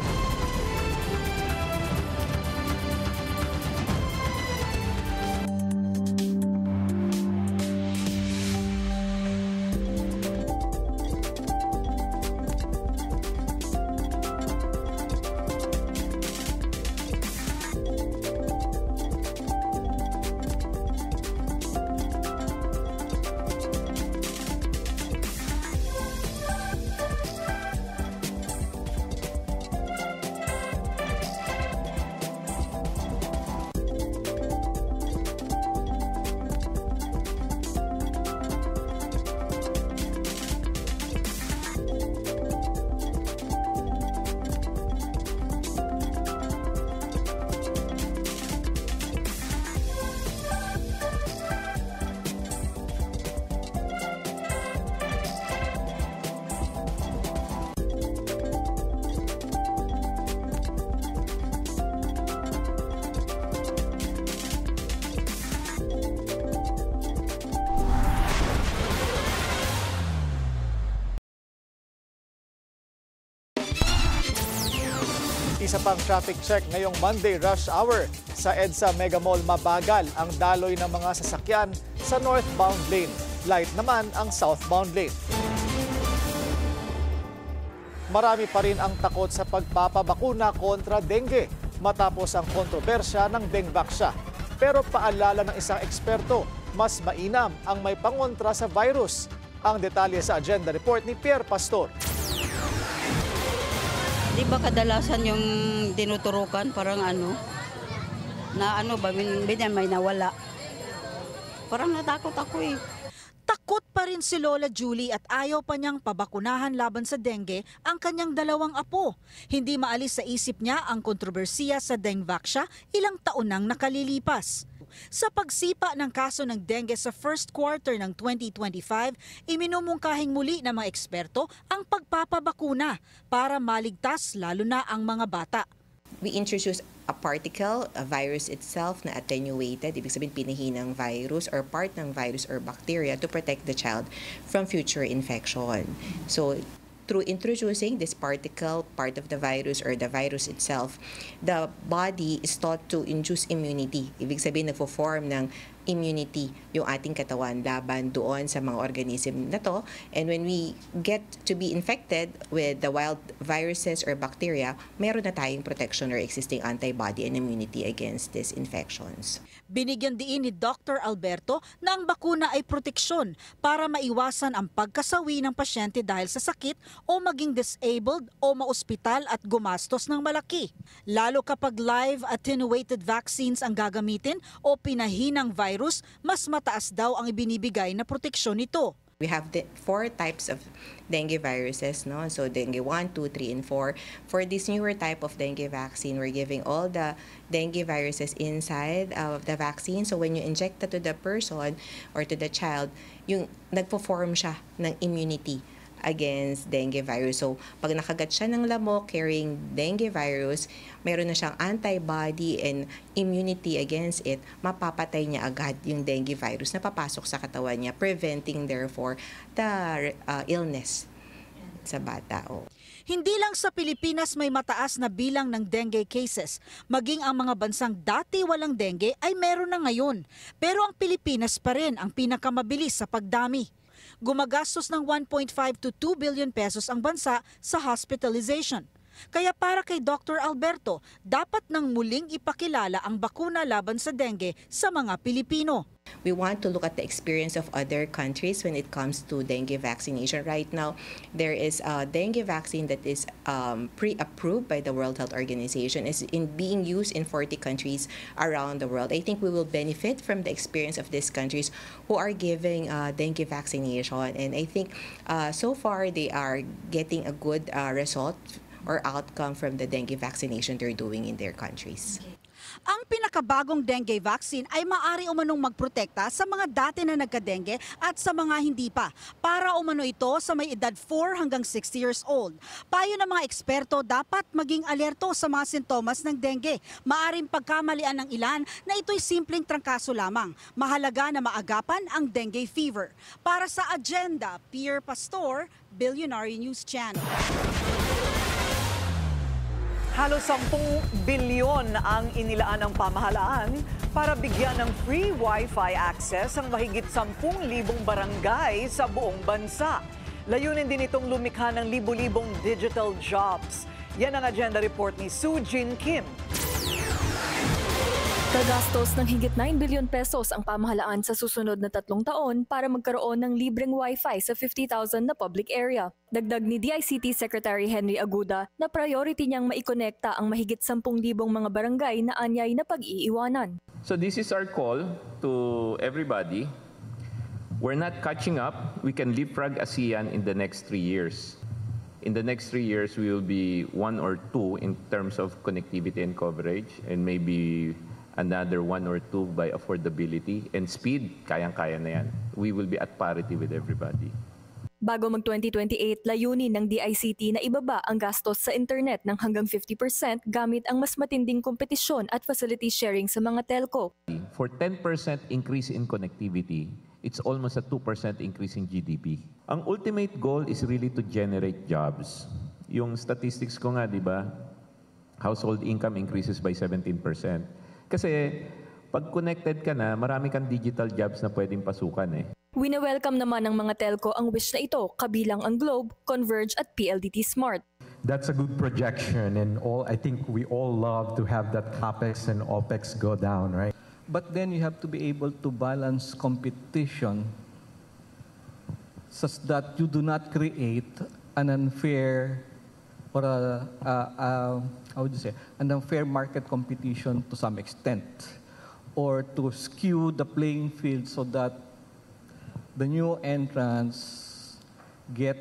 Isa pang traffic check ngayong Monday rush hour. Sa EDSA Mega Mall, mabagal ang daloy ng mga sasakyan sa northbound lane. Light naman ang southbound lane. Marami pa rin ang takot sa pagpapabakuna kontra dengue matapos ang kontrobersya ng Dengvaxia. Pero paalala ng isang eksperto, mas mainam ang may pangontra sa virus. Ang detalye sa agenda report ni Pierre Pastor. Di ba kadalasan yung tinuturukan parang may nawala. Parang natakot ako eh. Takot pa rin si Lola Julie at ayaw pa niyang pabakunahan laban sa dengue ang kanyang 2 apo. Hindi maalis sa isip niya ang kontrobersiya sa Dengvaxia ilang taon nang nakalilipas. Sa pagsipa ng kaso ng dengue sa first quarter ng 2025, iminumungkahing muli ng mga eksperto ang pagpapabakuna para maligtas lalo na ang mga bata. We introduce a particle, a virus itself na attenuated, ibig sabihin pinihinang virus or part ng virus or bacteria to protect the child from future infection. So, through introducing this particle, part of the virus or the virus itself, the body is taught to induce immunity. Ibig sabihin, nagpo-form ng immunity yung ating katawan laban doon sa mga organism na to. And when we get to be infected with the wild viruses or bacteria, meron na tayong protection or existing antibody and immunity against these infections. Binigyan diin ni Dr. Alberto na ang bakuna ay proteksyon para maiwasan ang pagkasawi ng pasyente dahil sa sakit o maging disabled o maospital at gumastos ng malaki. Lalo kapag live attenuated vaccines ang gagamitin o pinahinang virus, mas mataas daw ang ibinibigay na proteksyon nito. We have the 4 types of dengue viruses, no? So dengue 1, 2, 3, and 4. For this newer type of dengue vaccine, we're giving all the dengue viruses inside of the vaccine. So when you inject that to the person or to the child, yung nagpo-form siya ng immunity against dengue virus. So, pag nakagat siya ng lamok carrying dengue virus, meron na siyang antibody and immunity against it, mapapatay niya agad yung dengue virus na papasok sa katawan niya, preventing therefore the illness sa bata. Hindi lang sa Pilipinas may mataas na bilang ng dengue cases. Maging ang mga bansang dati walang dengue ay meron na ngayon. Pero ang Pilipinas pa rin ang pinakamabilis sa pagdami. Gumagastos ng 1.5 to 2 billion pesos ang bansa sa hospitalization. Kaya para kay Dr. Alberto, dapat nang muling ipakilala ang bakuna laban sa dengue sa mga Pilipino. We want to look at the experience of other countries when it comes to dengue vaccination. Right now, there is a dengue vaccine that is pre-approved by the World Health Organization. It's being used in 40 countries around the world. I think we will benefit from the experience of these countries who are giving dengue vaccination. And I think so far they are getting a good result or outcome from the dengue vaccination they're doing in their countries. Ang pinakabagong dengue vaccine ay maaari umanong magprotekta sa mga dati na nagka-dengue at sa mga hindi pa. Para umano ito sa may edad 4 hanggang 60 years old. Payo ng mga eksperto, dapat maging alerto sa mga sintomas ng dengue. Maaring pagkamalian ng ilan na ito'y simpleng trangkaso lamang. Mahalaga na maagapan ang dengue fever. Para sa Agenda, Pierre Pastor, Billionaire News Channel. Halos 10 bilyon ang inilaan ng pamahalaan para bigyan ng free Wi-Fi access ang mahigit 10,000 barangay sa buong bansa. Layunin din itong lumikha ng libu-libong digital jobs. Yan ang agenda report ni Soo Jin Kim. Gagastos ng higit 9 billion pesos ang pamahalaan sa susunod na 3 taon para magkaroon ng libreng Wi-Fi sa 50,000 na public area. Dagdag ni DICT Secretary Henry Aguda na priority niyang maikonekta ang mahigit 10,000 mga barangay na anyay na pag-iiwanan. So this is our call to everybody. We're not catching up. We can leapfrog ASEAN in the next 3 years. In the next 3 years, we will be 1 or 2 in terms of connectivity and coverage, and maybe another 1 or 2 by affordability and speed. Kayang-kaya na yan. We will be at parity with everybody. Bago mag-2028, layunin ng DICT na ibaba ang gastos sa internet ng hanggang 50% gamit ang mas matinding kompetisyon at facility sharing sa mga telco. For 10% increase in connectivity, it's almost a 2% increase in GDP. Ang ultimate goal is really to generate jobs. Yung statistics ko nga, di ba? household income increases by 17%. Kasi pag connected ka na, marami kang digital jobs na pwedeng pasukan eh. Wina-welcome naman ng mga telco ang wish na ito, kabilang ang Globe, Converge at PLDT Smart. That's a good projection, and I think we all love to have that CapEx and OpEx go down, right? But then you have to be able to balance competition such that you do not create an unfair or an unfair market competition to some extent, or to skew the playing field so that the new entrants get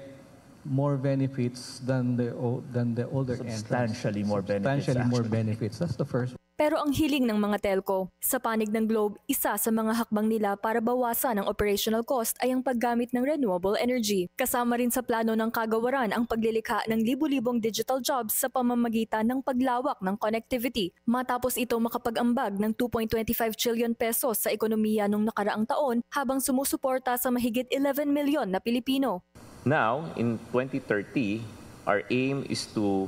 more benefits than the older entrants. Substantially more benefits. That's the first one. Pero ang hiling ng mga telco, sa panig ng Globe, isa sa mga hakbang nila para bawasan ang operational cost ay ang paggamit ng renewable energy. Kasama rin sa plano ng kagawaran ang paglilikha ng libu-libong digital jobs sa pamamagitan ng paglawak ng connectivity. Matapos ito makapag-ambag ng 2.25 trillion pesos sa ekonomiya nung nakaraang taon habang sumusuporta sa mahigit 11 milyon na Pilipino. Now, in 2030, our aim is to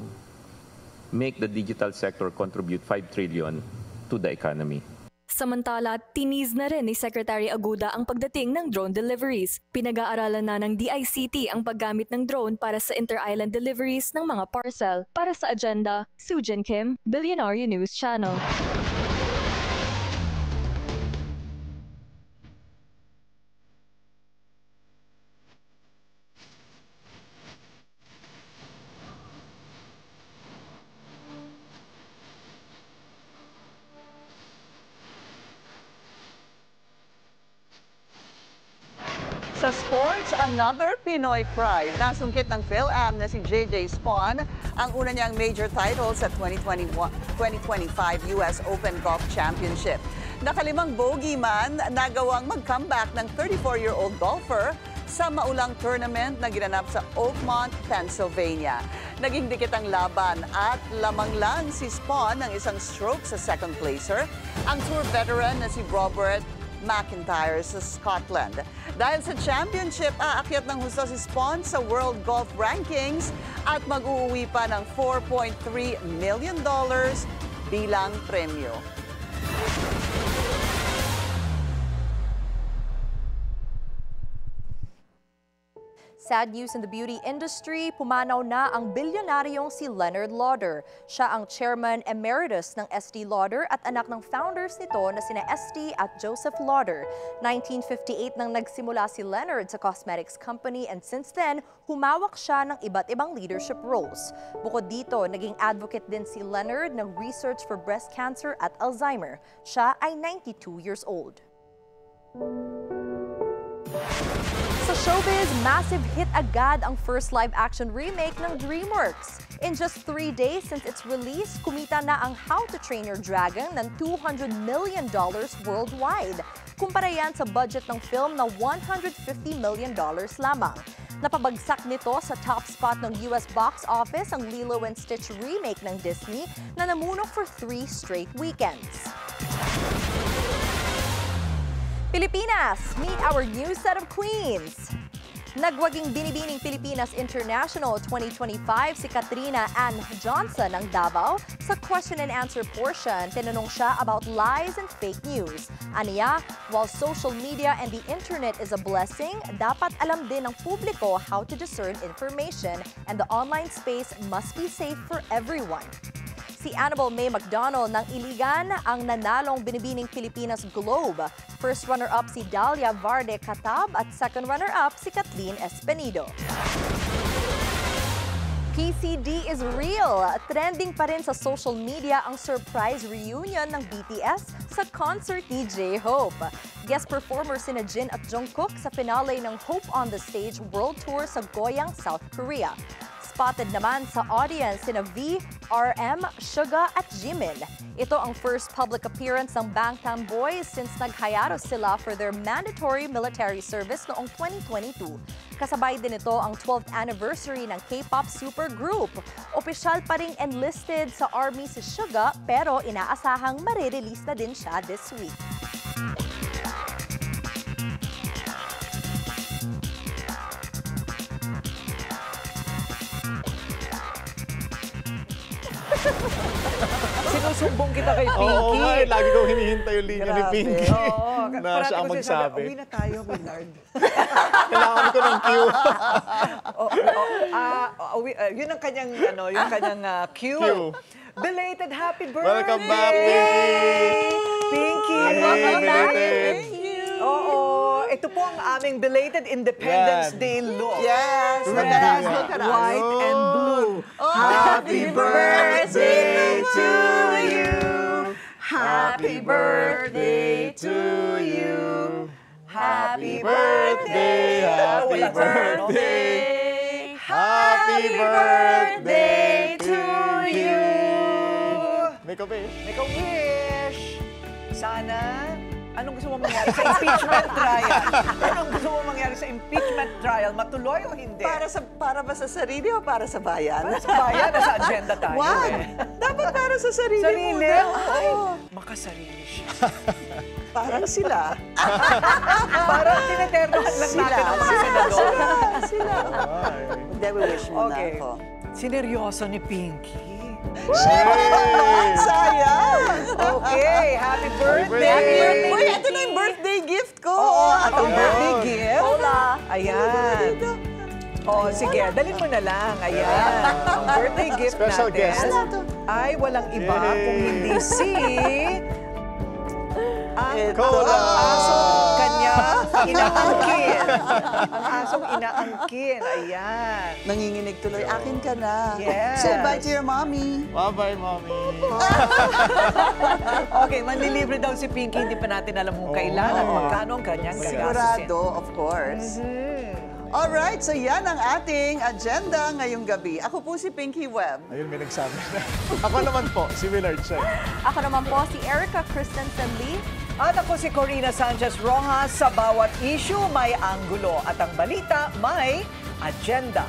make the digital sector contribute 5 trillion to the economy. Samantala, tiniz na rin ni Secretary Aguda ang pagdating ng drone deliveries. Pinag-aaralan na ng DICT ang paggamit ng drone para sa inter-island deliveries ng mga parcel. Para sa agenda, Sujin Kim, Billionaire News Channel. Sa sports, another Pinoy pride. Nasungkit ng PhilAm na si JJ Spawn ang una niyang major title sa 2025 US Open Golf Championship. Nakalimang bogey man, nagawang mag-comeback ng 34-year-old golfer sa maulang tournament na ginanap sa Oakmont, Pennsylvania. Naging dikit ang laban at lamang lang si Spawn ng isang stroke sa second placer, ang tour veteran na si Robert McIntyre sa Scotland. Dahil sa championship, aakyat ng husto si Spawn sa World Golf Rankings at mag-uuwi pa ng $4.3 million bilang premyo. Sad news in the beauty industry, pumanaw na ang bilyonaryong si Leonard Lauder. Siya ang chairman emeritus ng Estee Lauder at anak ng founders nito na sina Estee at Joseph Lauder. 1958 nang nagsimula si Leonard sa cosmetics company and since then, humawak siya ng iba't ibang leadership roles. Bukod dito, naging advocate din si Leonard ng research for breast cancer at Alzheimer. Siya ay 92 years old. Sa showbiz, massive hit agad ang first live-action remake ng DreamWorks. In just 3 days since its release, kumita na ang How to Train Your Dragon ng $200 million worldwide. Kumpara yan sa budget ng film na $150 million lamang. Napabagsak nito sa top spot ng US box office ang Lilo & Stitch remake ng Disney na namunok for 3 straight weekends. Pilipinas, meet our new set of queens. Nagwaging Binibining Pilipinas International 2025 si Katrina Ann Johnson ng Davao. Sa question and answer portion, tinanong siya about lies and fake news. Aniya, while social media and the internet is a blessing, dapat alam din ng publiko how to discern information and the online space must be safe for everyone. Si Annabel May McDonald ng Iligan ang nanalong Binibining Pilipinas Globe. First runner-up si Dalia Varde Catab at second runner-up si Kathleen Espenido. PCD is real. Trending pa rin sa social media ang surprise reunion ng BTS sa concert ni J-Hope. Guest performers sina Jin at Jungkook sa finale ng Hope on the Stage World Tour sa Goyang, South Korea. Spotted naman sa audience sina V, RM, Suga at Jimin. Ito ang first public appearance ng Bangtan Boys since naghayaros sila for their mandatory military service noong 2022. Kasabay din ito ang 12th anniversary ng K-pop supergroup. Opisyal pa ring enlisted sa army si Suga pero inaasahang marirelease na din siya this week. Sinusumbong kita kay Pinky. Oo nga, lagi kong hinihintay yung linya ni Pinky. Oo. Na siya ang magsabi. Uwi na tayo, Willard. Kailangan ko ng cue. Yun ang kanyang, yung kanyang cue. Belated happy birthday! Welcome back, Pinky! Pinky! Welcome back! Oo. Ito po ang aming belated Independence Day look. Yes! Red, white, and blue. Happy birthday to you! Happy birthday to you! Happy birthday! Happy birthday! Happy birthday to you! Make a wish. Make a wish. Sana, anong gusto mo mangyari sa impeachment trial? Anong gusto mo mangyari sa impeachment trial? Matuloy o hindi? Para ba sa sarili o para sa bayan? Para sa bayan, nasa agenda tayo. Wag! Dapat para sa sarili Sarili? muna. Ay, Oo. makasarili siya. Parang sila. Parang tineternohan lang natin ang mga senador. Sila. Hindi, wish mo na ako. Sineryoso ni Pinky. Sayang! Okay, happy birthday! Uy, ito na yung birthday gift ko. At ang birthday gift? Hola. Ayan. Sige, dalhin mo na lang. Ayan. Ang birthday gift Special natin guest. ay walang iba kung hindi si... Ang asong kanya inaangkin. Ang asong inaangkin. Ayan. Nanginginig tuloy. Akin ka na. Yes. Say bye to your mommy. Bye-bye, mommy. Okay, manlilibre daw si Pinky. Hindi pa natin alam kung kailan at magkano ang kanyang gagastusin. Sigurado, of course. Alright, so yan ang ating agenda ngayong gabi. Ako po si Pinky Webb. Ayun, may nagsabi na. Ako naman po, si Willard Chen. Ako naman po si Erica Christensen Lee. At ako si Corina Sanchez Rojas. Sa bawat issue may anggulo at ang balita may agenda.